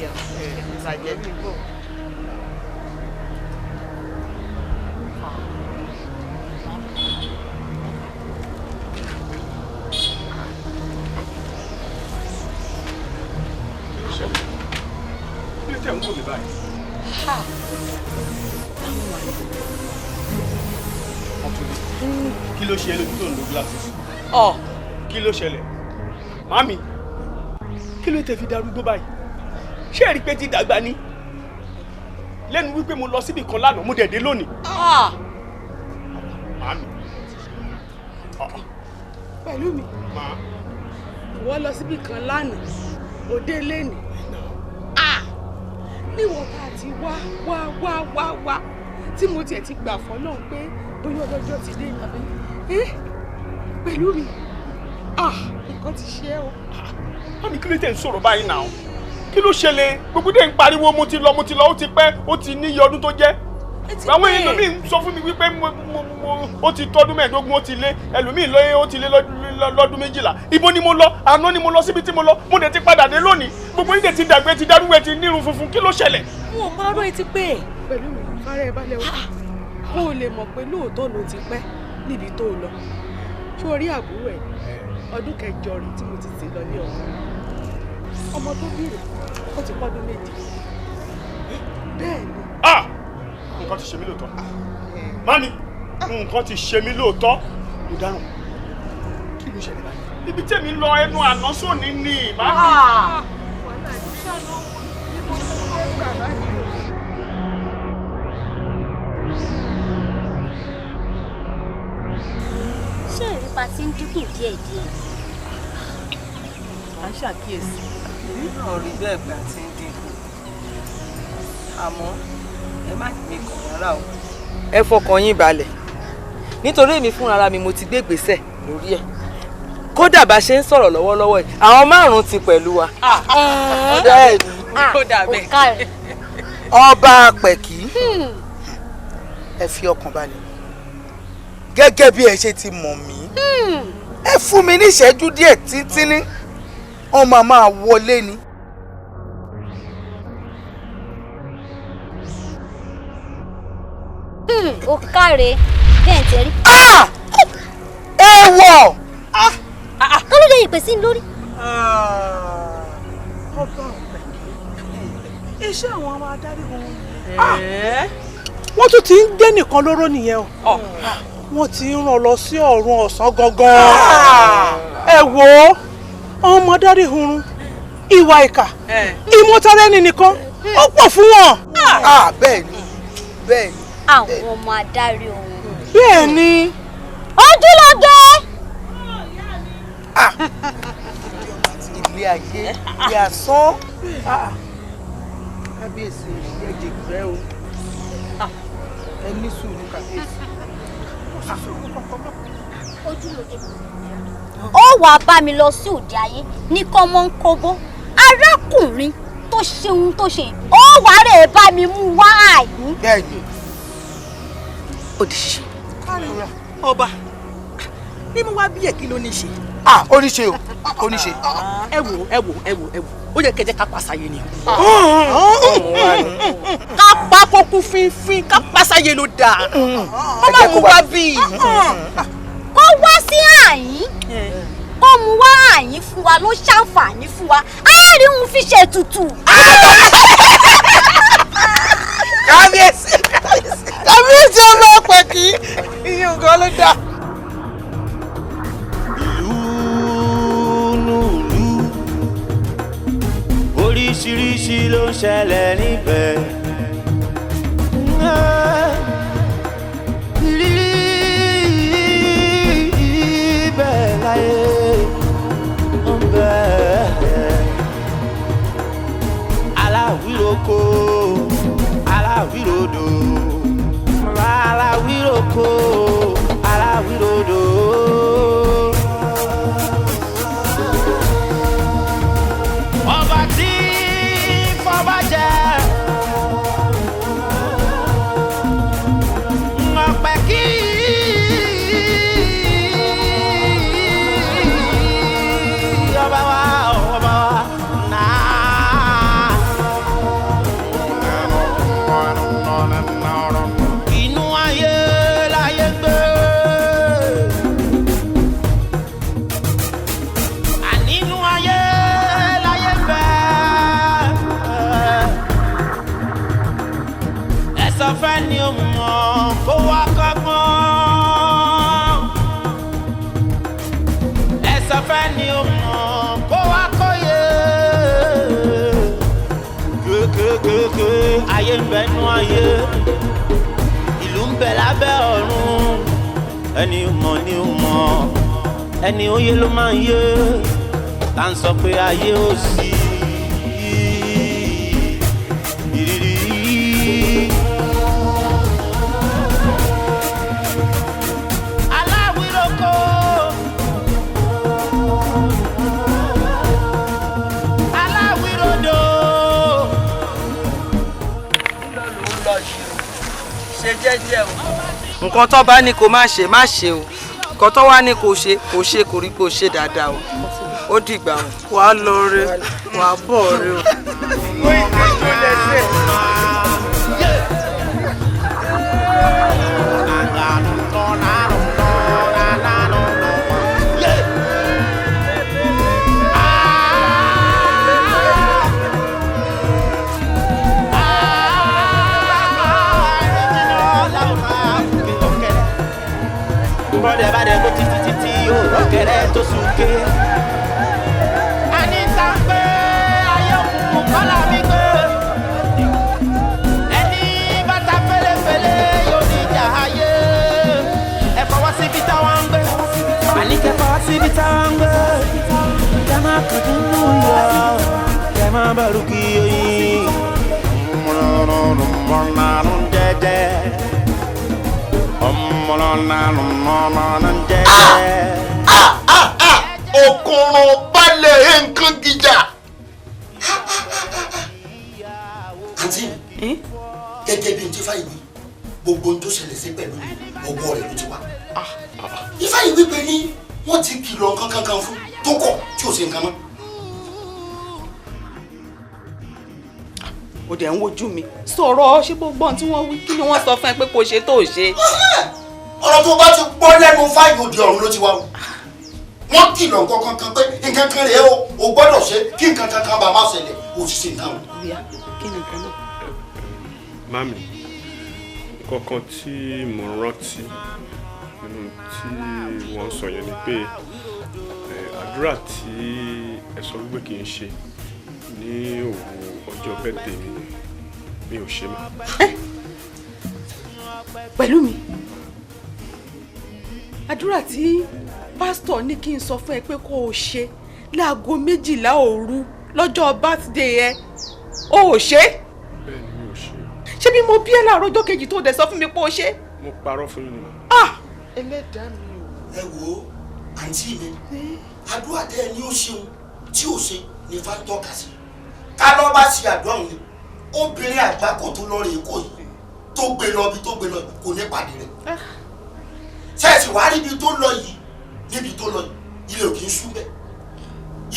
D: ìbàjẹ́ bí bò.
B: tẹ̀ ń wò mí báyìí. kí ló ṣe ẹ lójú tó ń lo glasses. kí ló ṣẹlẹ̀ màmí kí ló tẹ fi darúgbó báyìí ṣé ẹ rí pé ti dàgbà ni lẹ́nu wípé mo lọ síbi kan lánàá mo dẹ̀ dé lónìí. màmí.
D: pẹ̀lú mi wọ́n lọ síbi kan lánàá òde lẹ́nu níwọ̀n bá ti wá tí mo tiẹ̀ ti gbà fọ́ náà pé bóyá ọlọ́jọ́ ti dé ìyàbẹ́ pẹ̀lú mi nǹkan ti ṣe é o.
B: mami kí ló tẹ̀ ń sọ̀rọ̀ báyìí náà kí ló ṣẹlẹ̀ gbogbo dé ń pariwo mo ti lọ ó ti pẹ́ ó ti níye ọdún tó jẹ́ àwọn èèyàn lómi ń sọ fún mi wípé ó ti tọ́dún mẹ́ẹ̀ẹ́dógún ó ti lé ẹlòmíì lóye ó ti lé lọ́dún 12 ibo ni mo lọ àná ni mo lọ síbi tí mo lọ mo dẹ̀ ti padà dé lónìí gbogbo yín dẹ̀ ti dàgbé ti darúgbó ti nírun funfun kí ló ṣẹlẹ̀.
F: wọn ò parọ́ etí pé
D: pẹ̀lú mi fara ẹ balẹ̀ wá kó o lè mọ̀ pé lóòótọ́ ló ti pẹ́ níbi tó lọ ṣé o rí àbúrò ẹ̀ ọdún kẹjọ rẹ̀ tí mo ti sè lọ ní ọmọ tó bìrì ó ti pọ́dún méjì bẹ́ẹ̀ ni.
B: nǹkan ti ṣe mí lóòótọ́ mami nǹkan ti ṣe mí lóòótọ́ mo dáràn kí ló ṣẹlẹ̀ báyìí ibi tèmi lọ ẹnu àná sóní ní mami.
P: ṣé ìrìpa ti ń dínkù díẹ̀díẹ̀?
S: à ń ṣàkíyèsí èmi náà rí bẹ́ẹ̀ gbà tí ń dínkù àmọ́ ẹ má gbé kàn rárá o. ẹ fọkàn yín balẹ̀ nítorí èmi fúnra mi mo ti gbé ìgbésẹ̀ lórí ẹ̀ kódà bá ṣe ń sọ̀rọ̀ lọ́wọ́lọ́wọ́ yìí àwọn 5 ti pẹ̀lú wa. bẹ́ẹ̀ ni kódà bẹ́ẹ̀. ọba pẹ̀kí ẹ fi ọkàn balẹ̀ gẹ́gẹ́ bí ẹ ṣe ti mọ̀ mí ẹ fún mi ní ìṣẹ́jú díẹ̀ tíntínní ọmọ máa wọlé ni.
P: ó káre bẹ́ẹ̀ ń tẹ̀rí.
S: èèwọ̀.
P: kó ló dé ìpè sí lórí.
S: ọba pẹ̀kí iṣẹ́ àwọn ọmọ adarí wọn.
T: wọ́n tún ti ń gbé nìkan lóró nìyẹn o wọ́n ti ń rán lọ sí ọ̀run ọ̀sán gangan. ẹ wo ọmọ adarí hurun ìwà ìkà ìmọ̀tara ẹni nìkan ó pọ̀ fún wọn.
S: bẹ́ẹ̀ ni bẹ́ẹ̀ ni.
P: àwọn ọmọ adarí ohun.
T: bẹ́ẹ̀ ni.
P: ojúlọ́gẹ́.
S: ilé ayé ilé asán. kábíyèsí ẹ̀jẹ̀ gbẹ́ o ẹ ní sùúrù kábíyèsí.
P: ojúlọ́gẹ́. ó wàá bá mi lọ sí òde ayé ní kọ́mọ́ńkóbó arákùnrin tó ṣe ohun tó ṣe ó wàá rè bá mi mú wá àyín.
S: bẹ́ẹ̀ ni ó di ṣíṣe.
T: ọba bí mo wá bí èkì ló ní ṣe.
S: ó ní ṣe o ó ní ṣe.
T: ẹ wò ó yẹ kẹjẹ ká pàṣàyè ni. ká pa kókó fínfín ká pàṣàyè ló dáa. kó má mú wá bí.
P: kó wá sí àyín kó mú wá àyín fún wa ló ṣàǹfààní fún wa á rí òun fi ṣètùtù.
S: kábíyèsí ọmọ pẹ̀kí iye nǹkan ló dá.
A: oríṣiríṣi ló ń ṣẹlẹ̀ níbẹ̀. Ibẹ̀ láyé ń bẹ̀. Aláwíroko, aláwírodò, aláwíroko, aláwírodò. Ọba tí fọba jẹ ọpẹ́ kí ọba wa náà. Inú ayé láyé gbé. Ànínú ayé láyé gbé. Ẹ̀sọ́ fẹ́ ni ó mọ̀ kó wá kọ́gbọ́n. Ẹ̀sọ́ fẹ́ ni ó mọ̀ kó wá kóyè. Kékékéké ayé ń bẹ nú ayé. Ìlú ń bẹ lábẹ́ ọ̀run. Ẹni mọ̀ ni ó mọ̀. Ẹni ó yé ló máa ń yé. Tá ń sọ pé ayé ò sí. Aláwíroko. Aláwírodò.
S: ṣe jẹ́jẹ́ o. nǹkan tó bá ní kó má ṣe o nǹkan tó wá ní kó ṣe kò rí kó ṣe dáadáa o ó dìgbà o.
T: wàá lọ rẹ wàá bọ̀ rẹ o.
A: bọ́dẹ̀ bá dẹ̀ kó títí ọ̀kẹ́rẹ́ tó súnké. ẹni tá ń pé ayé òkùnkùn kọ́lá mi gbé. ẹni bàtà fẹ́lẹ́fẹ́lẹ́ yóò ní ìjà ayé. ẹ fọwọ́ síbi táwọn ń gbé. àní kẹ́ fọwọ́ síbi táwọn ń gbé. kẹ́ máa kàn nínú yọ. kẹ́ máa bẹ̀rù kí oyin.
M: Okunrun balẹ̀ nǹkan gíjà.
E: àǹtí gẹ́gẹ́ bí n ti fáyìí wí gbogbo ohun tó ṣẹlẹ̀ sí pẹ̀lú ọgbọ́n rẹ̀ ló ti wá. Ifáyìí wípé ní wọ́n ti kìlọ̀ kankan fún tó kọ̀ tí ò ṣe nǹkan mọ́.
D: ó dẹ̀ ń wojú mi sọ̀rọ̀ ṣé gbogbo ohun tí wọ́n wí kí ni wọ́n sọ fún ẹ pé kò ṣe tó ṣe.
E: ọ̀rọ̀ tó bá ti gbọ́ lẹ́nu Fáyìí òde ọ̀run ló ti wá o. wọ́n kìlọ̀ kankan pé nǹkan kan rèé o gbọ́dọ̀ ṣe kí nǹkan kankan bá má ṣẹlẹ̀ o ti ṣe nǹkan o.
D: kí ni nǹkan náà.
B: Mami, kankan tí mo rántí nínú tí wọ́n sọ yẹn ni pé àdúrà tí ẹ sọ wípé kì í ṣe ní òru ọjọ́ birthday mi ò ṣe mọ́.
D: pẹ̀lú mi àdúrà tí pásítọ̀ ní kí n sọ fún ẹ pé kó o ṣe láago 12 òru lọ́jọ́ birthday ẹ o ò ṣe.
B: bẹ́ẹ̀ni mi ò ṣe.
D: ṣé bí mo bí ẹ láàárọ̀ ọjọ́ kejì tó dẹ̀ sọ fún mi pé o ṣe.
B: mo parọ́ fún yín.
D: ẹlẹ́dàá mi o.
E: ẹ wo àǹtí mi àdúrà tẹ ẹ ní ó ṣeun tí ò ṣe ní fáńtọ́ka sí ká lọ́ bá ṣe àdúrà òun ni obìnrin àgbákò tó lọ rèé kò yìí tó gbé lọ bí tó gbé lọ kò ní pàdé rẹ̀ ṣẹ́ẹ̀sì wàá rí ibi tó lọ yìí níbi tó lọ yìí ilé ò kì í sú bẹ́ẹ̀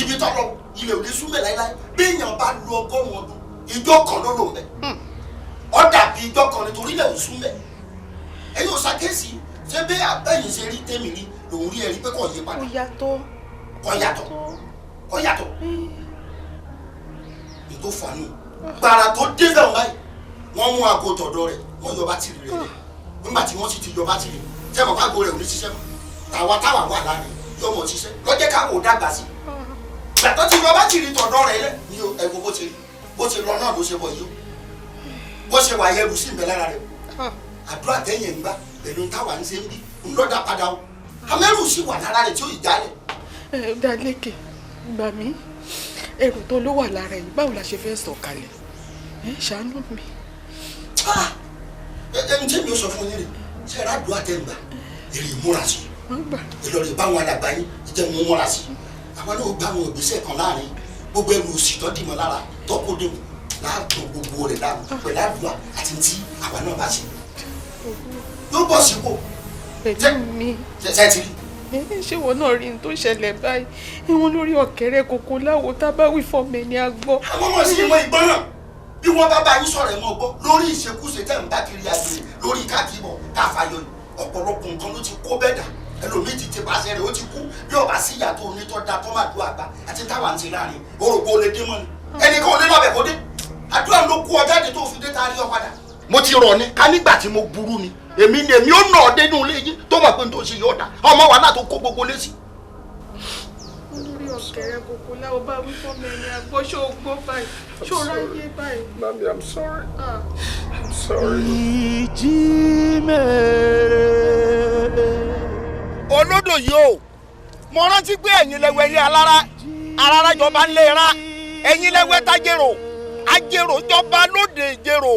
E: ibi tó lọ ilé ò lè sú bẹ́ẹ̀ láíláí bí èèyàn bá lu 100 ọdún ìjọ kan ló lò ń bẹ̀ ó dàbí ìjọ kan nítorí ilé ò sú bẹ́ẹ̀ ẹ̀yin ò ṣàkíyèsí ṣé bí àbẹ́yìn ṣe rí tèmi rí lòun rí ẹ̀rí pé kò yí padà kò yàtọ̀ ètò fàánù gbàrà tó dé bẹ́ẹ̀ báyìí wọ́n mú aago tọ̀dọ̀ rẹ̀ wọ́n yọ bátìrì rẹ̀ lẹ̀ nígbà tí wọ́n sì ti yọ bátìrì tẹ́mọ̀ káàgó rẹ̀ ò ní ṣiṣẹ́ mọ́ táwa wà láàrin yóò mọ̀ ṣiṣẹ́ lọ́jẹ́ káwọ́ dàgbà sí gbàtọ́ ti yọ bátìrì tọ̀dọ̀ rẹ̀ lẹ̀ ní ẹ̀gbọ́n bó ti lọ náà ló ṣe bọ̀ yìí bó ṣe wà yẹrù sí ìbẹ̀ lára rẹ̀ àdúrà tẹ́yìn ń gbà pẹ̀lú táwa ń ṣe ń bí ń lọ́dà padà o amẹ́rù sì wà lára rẹ̀ tí ó ìjálẹ̀.
D: Daleke gbà mí ẹrù tó ló wà lára yìí báwo la ṣe fẹ́ sọ̀kalẹ̀ ṣàánú mi.
E: ẹni tí mi ò sọ fún yín rè ṣe é rádùú àtẹ̀gbà èrè ìmúra sí i ìlọrin báwọn alàgbà yín ìjẹ́ mú múra sí i àwọn náà gbá àwọn ìgbésẹ̀ kan láàrin gbogbo ẹrù òsì tó dìmọ̀ lára tọ́kọ dìmọ̀ láàbò gbogbo rẹ̀ dànù pẹ̀lú àdúrà àti tí àwa náà bá ṣe yóò bọ̀ sípò.
D: pẹ̀lú mi ṣé wọn náà rí n tó ṣẹlẹ̀ báyìí ìwọ̀n lórí ọ̀kẹ́rẹ́ kòkó láwo tábàwí fọ́ọ̀mù ẹni àgbọ̀.
E: àwọn ọmọ sí ìmọ̀ ìgbọ́ràn bí wọ́n bá bá yín sọ̀rọ̀ ẹ̀ mọ́ gbọ́ lórí ìṣekúṣe tẹ̀ ń bá kiri àgbèrè lórí káàkiri káfáyọ ọ̀pọ̀lọpọ̀ nǹkan ló ti kó bẹ́ẹ̀dà ẹlòmíì ti pàṣẹ rẹ̀ ó ti kú bí ọba sí ìyá tó onítọ́ da tó máa dún àgbà àti táwa ń ti láàrin orògbò olè dé mọ́ ni ẹnìkan ò lè lọ́bẹ̀ kó dé àdúrà ló kú ọjáde tó fi dé tá a rí ọ padà. mo ti rọ̀ ni ká nígbà tí mo burú ni èmi ó nà ọ́ dénú ilé yín tó mọ̀ pé n tó ṣe yọ̀ọ̀dà ọmọ wa náà tó kó gbogbo lẹ́sìn.
D: lórí ọ̀kẹ́rẹ́ kòkó láwo bá wí fọ́ọ̀mù ẹni àgbọ̀ ṣó o gbọ́ báyìí ṣó o ráyè báyìí.
B: Mami, I'm sorry. I'm sorry.
A: ìjì mèrè.
M: olódò yìí o mo rántí pé ẹ̀yin lẹ́wẹ̀ ní alára jọba ń lé ra ẹ̀yin lẹ́wẹ̀ tájèrò ajèrò jọba lóde ìjèrò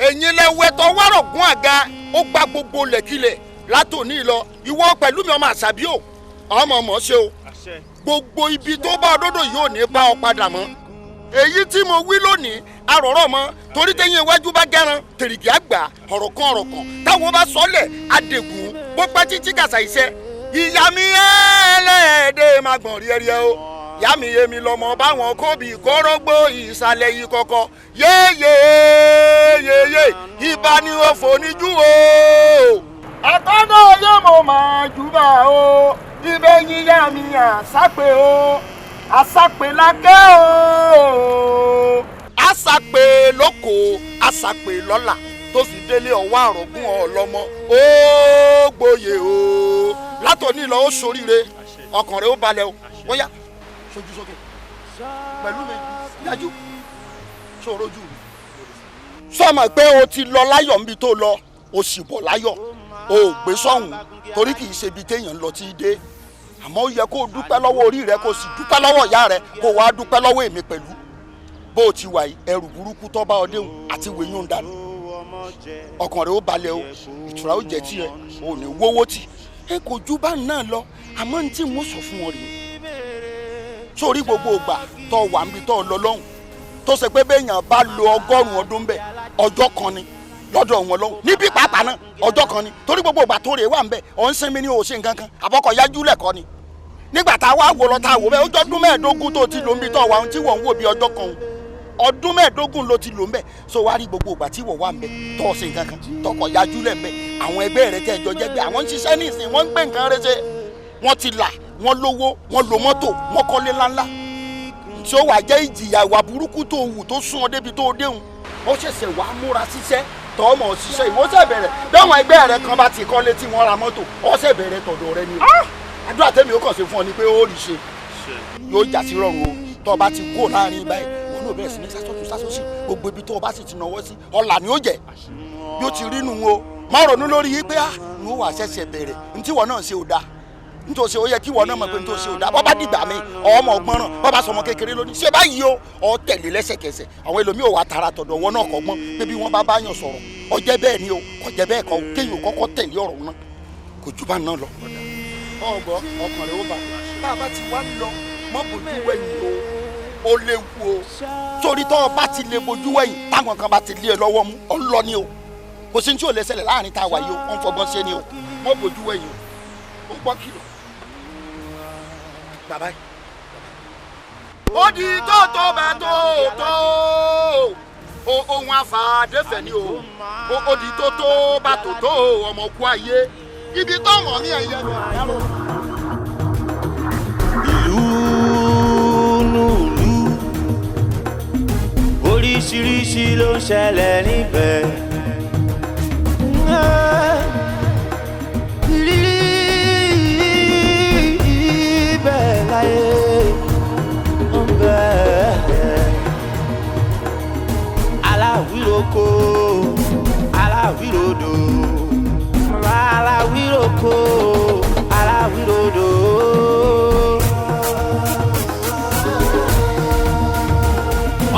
M: ẹ̀yin lẹ́wẹ̀ tó wárọ̀gún àga ó gba gbogbo lẹ̀kílẹ̀ látòní lọ ìwọ pẹ̀lú mi ọmọ àṣàbí o ọmọ ṣe o gbogbo ibi tó bá olódò yìí ò ní bá ọ padà mọ́ èyí tí mo wí lónìí arọ̀rọ̀ mọ́ torí tẹ́yìn iwájú bá gẹ́ran tèrìgì àgbà ọ̀rọ̀ kan táwọn bá sọ́lẹ̀ adègùn bó pẹ́ títí kàṣà iṣẹ́ ìyá mi ẹlẹ́ẹ̀dẹ́ máa gbọ̀n ríẹ́ríẹ́ o ìyá mi yé mi lọ́mọ báwọn kóbì kórógbó ìsàlẹ̀ yìí kọ̀kọ̀ yéyéyéyé ìbá ni ó foníjú o. àtọ́nà yóò mọ̀ máa jùbà o ibẹ̀ yíyá mi àsápè o àsápè lákẹ́ o. àsápè lóko àsápè lọ́la tó fi délé ọwọ́ àrògùn ọlọ́mọ ó gbòye o
E: látòní lọ ó ṣoríire ọkàn rẹ̀ ó balẹ̀ o ó yá sojú sókè pẹ̀lú mi yájú sọ̀rọ̀ ojú mi. sọ́mọ̀ pé o ti lọ láyọ̀ níbi tó lọ o sì bọ̀ láyọ̀ o ò gbé sọ́hùn torí kì í ṣe ibi téèyàn lọ tí í dé àmọ́ ó yẹ kó o dúpẹ́ lọ́wọ́ orí rẹ kó o sì dúpẹ́ lọ́wọ́ ìyá rẹ kó o wá dúpẹ́ lọ́wọ́ èmi pẹ̀lú bó o ti wà yìí ẹrù burúkú tó bá ọ déhùn àti wèyún dànù ọkàn rẹ ó balẹ̀ o ìtura ó jẹ́ tiẹ̀ o ò ní wówó tì ẹ kò ju bá náà lọ àmọ́ ní tí mo sọ fún ọ rèé sórí gbogbo ìgbà tó wà níbi tó lọ lọ́hùn tó ṣe pé béèyàn bá lo 100 ọdún bẹ́ẹ̀ ọjọ́ kan ni lọ́dọ̀ wọn lọ́hùn níbi pàápàá náà ọjọ́ kan ni torí gbogbo ìgbà tó rè wà ń bẹ̀ ọ̀ ń sinmi ní òsè nǹkan kan àbọ̀kọ̀ yájú lẹ̀kọ́ ni nígbà tá a wá wò lọ tá a wò bẹ́ẹ̀ ọjọ́ ọdún 15 tó ti lò ń bi tó wà ń tí wọ́n ń wò bí ọjọ́ kan ọdún 15 ló ti lò ń bẹ̀ so wá rí gbogbo ìgbà tí wọ́n wà ń bẹ̀ tó ọ̀sẹ̀ nǹkan kan tọkọ̀ yájú lẹ̀ ń bẹ̀ àwọn ẹgbẹ́ rẹ̀ tẹ́ ẹjọ́ jẹ́ pé àwọn ń ṣiṣẹ́ ní ìsìn wọ́n ń gbé nǹkan rẹ̀ ṣe wọ́n ti là wọ́n lówó wọ́n lo mọ́tò wọ́n kọ́lé ńláńlá tí ó wà jẹ́ ìjìyà ìwà burúkú tó wù tó sún ọ débi tó déhùn ó ṣẹ̀ṣẹ̀ wá múra ṣiṣẹ́ tọ́mọ̀ ṣiṣẹ́ ìwọ́sẹ̀ bẹ̀rẹ̀ bẹ́wọn ẹgbẹ́ rẹ kan bá ti kọ́lé tí wọ́n ra mọ́tò ọ̀sẹ̀ bẹ̀rẹ̀ tọ̀dọ̀ rẹ ni o àdúrà tẹ́mi ó kàn ṣe fún ọ ni pé ó rí ṣe yóò jà sí rọrùn o tó o bá ti kó láàrin báyìí wọn náà bẹ̀rẹ̀ sí ní sásọ̀tún sásọ̀sì gbogbo ibi tó o bá sì ti náwó sí ọ̀là ni ó jẹ́ yóò ti rí nu o má ronú lórí yìí pé n ó wà ṣẹ̀ṣẹ̀ bẹ̀rẹ̀ ntí wọn náà ṣe ò dáa nítòsí ó yẹ kí wọn náà mọ̀ pé nítòsí ò dáa bọ́ bá dìgbà mi ọmọ ọgbọ́nràn bọ́ bá sọmọ kékeré lónìí ṣé báyìí o ọ tẹ̀lé lẹ́sẹ̀kẹsẹ̀ àwọn ẹlòmíì ò wá tara tọ̀dọ̀ wọn náà kọ́gbọ́n pé bí wọ́n bá yàn sọ̀rọ̀ ọjẹ́ bẹ́ẹ̀ ni o kọjẹ́ bẹ́ẹ̀ kọ́ kéèyàn kọ́kọ́ tẹ̀lé ọ̀rọ̀ náà kò jù bá náà lọ. ọgbọ ọkàn rẹ ó bá bá a bá ti wá lọ mọ bójú wẹ̀yìn o ó léwu o torí tọ́ ọ bá ti lè bójú wẹ̀yìn táwọn kan bá ti lé ẹ lọ́wọ́ mú ọ ń lọ ni o kò sí ní tí ò lè ṣẹlẹ̀ láàrin tá a wà yìí o ó ń fọgbọ́n ṣe ni o mọ bójú wẹ̀yìn o ó gbọ́ kìlọ̀ bàbá yìí. ó di tó tó bẹ́ẹ̀ tó tó ohun àfàdéfẹ̀ ni o ó di tó tó bá tó tó ọmọ kú ayé ibi tó mọ̀ ní ẹ̀yẹ lọ àyàrò.
A: ìlú nùlù oríṣiríṣi ló ń ṣẹlẹ̀ níbẹ̀. ibẹ̀ láyé ń bẹ̀. aláwíroko aláwírodò aláwíroko aláwírodò.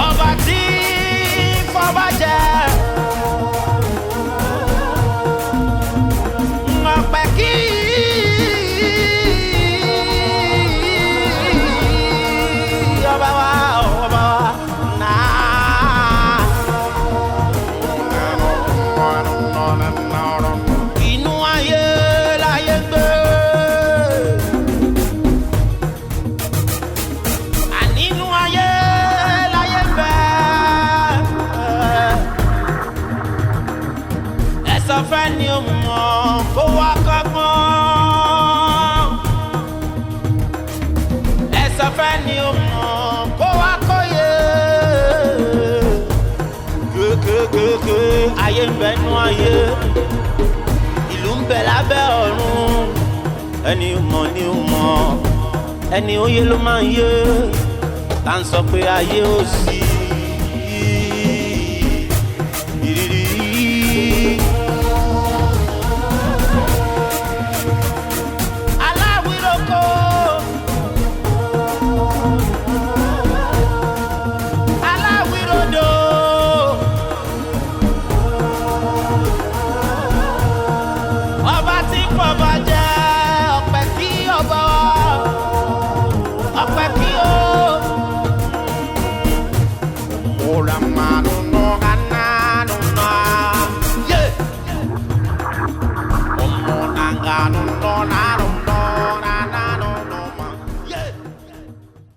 A: ọba tí fọba jẹ ọpẹ kí ọba wa náà. inú ayé láyé gbé ànínú ayé láyé gbé ẹsọ fẹ́ ni ó mọ̀ kó wá kọ́gbọ́n ẹsọ fẹ́ ni ó mọ̀ kó wá kóyè kékékéké ayé ń bẹ nú ayé ìlú ń bẹ lábẹ́ ọ̀run ẹni mọ̀ ni ó mọ̀ ẹni ó yé ló máa ń yé tá ń sọ pé ayé ò sí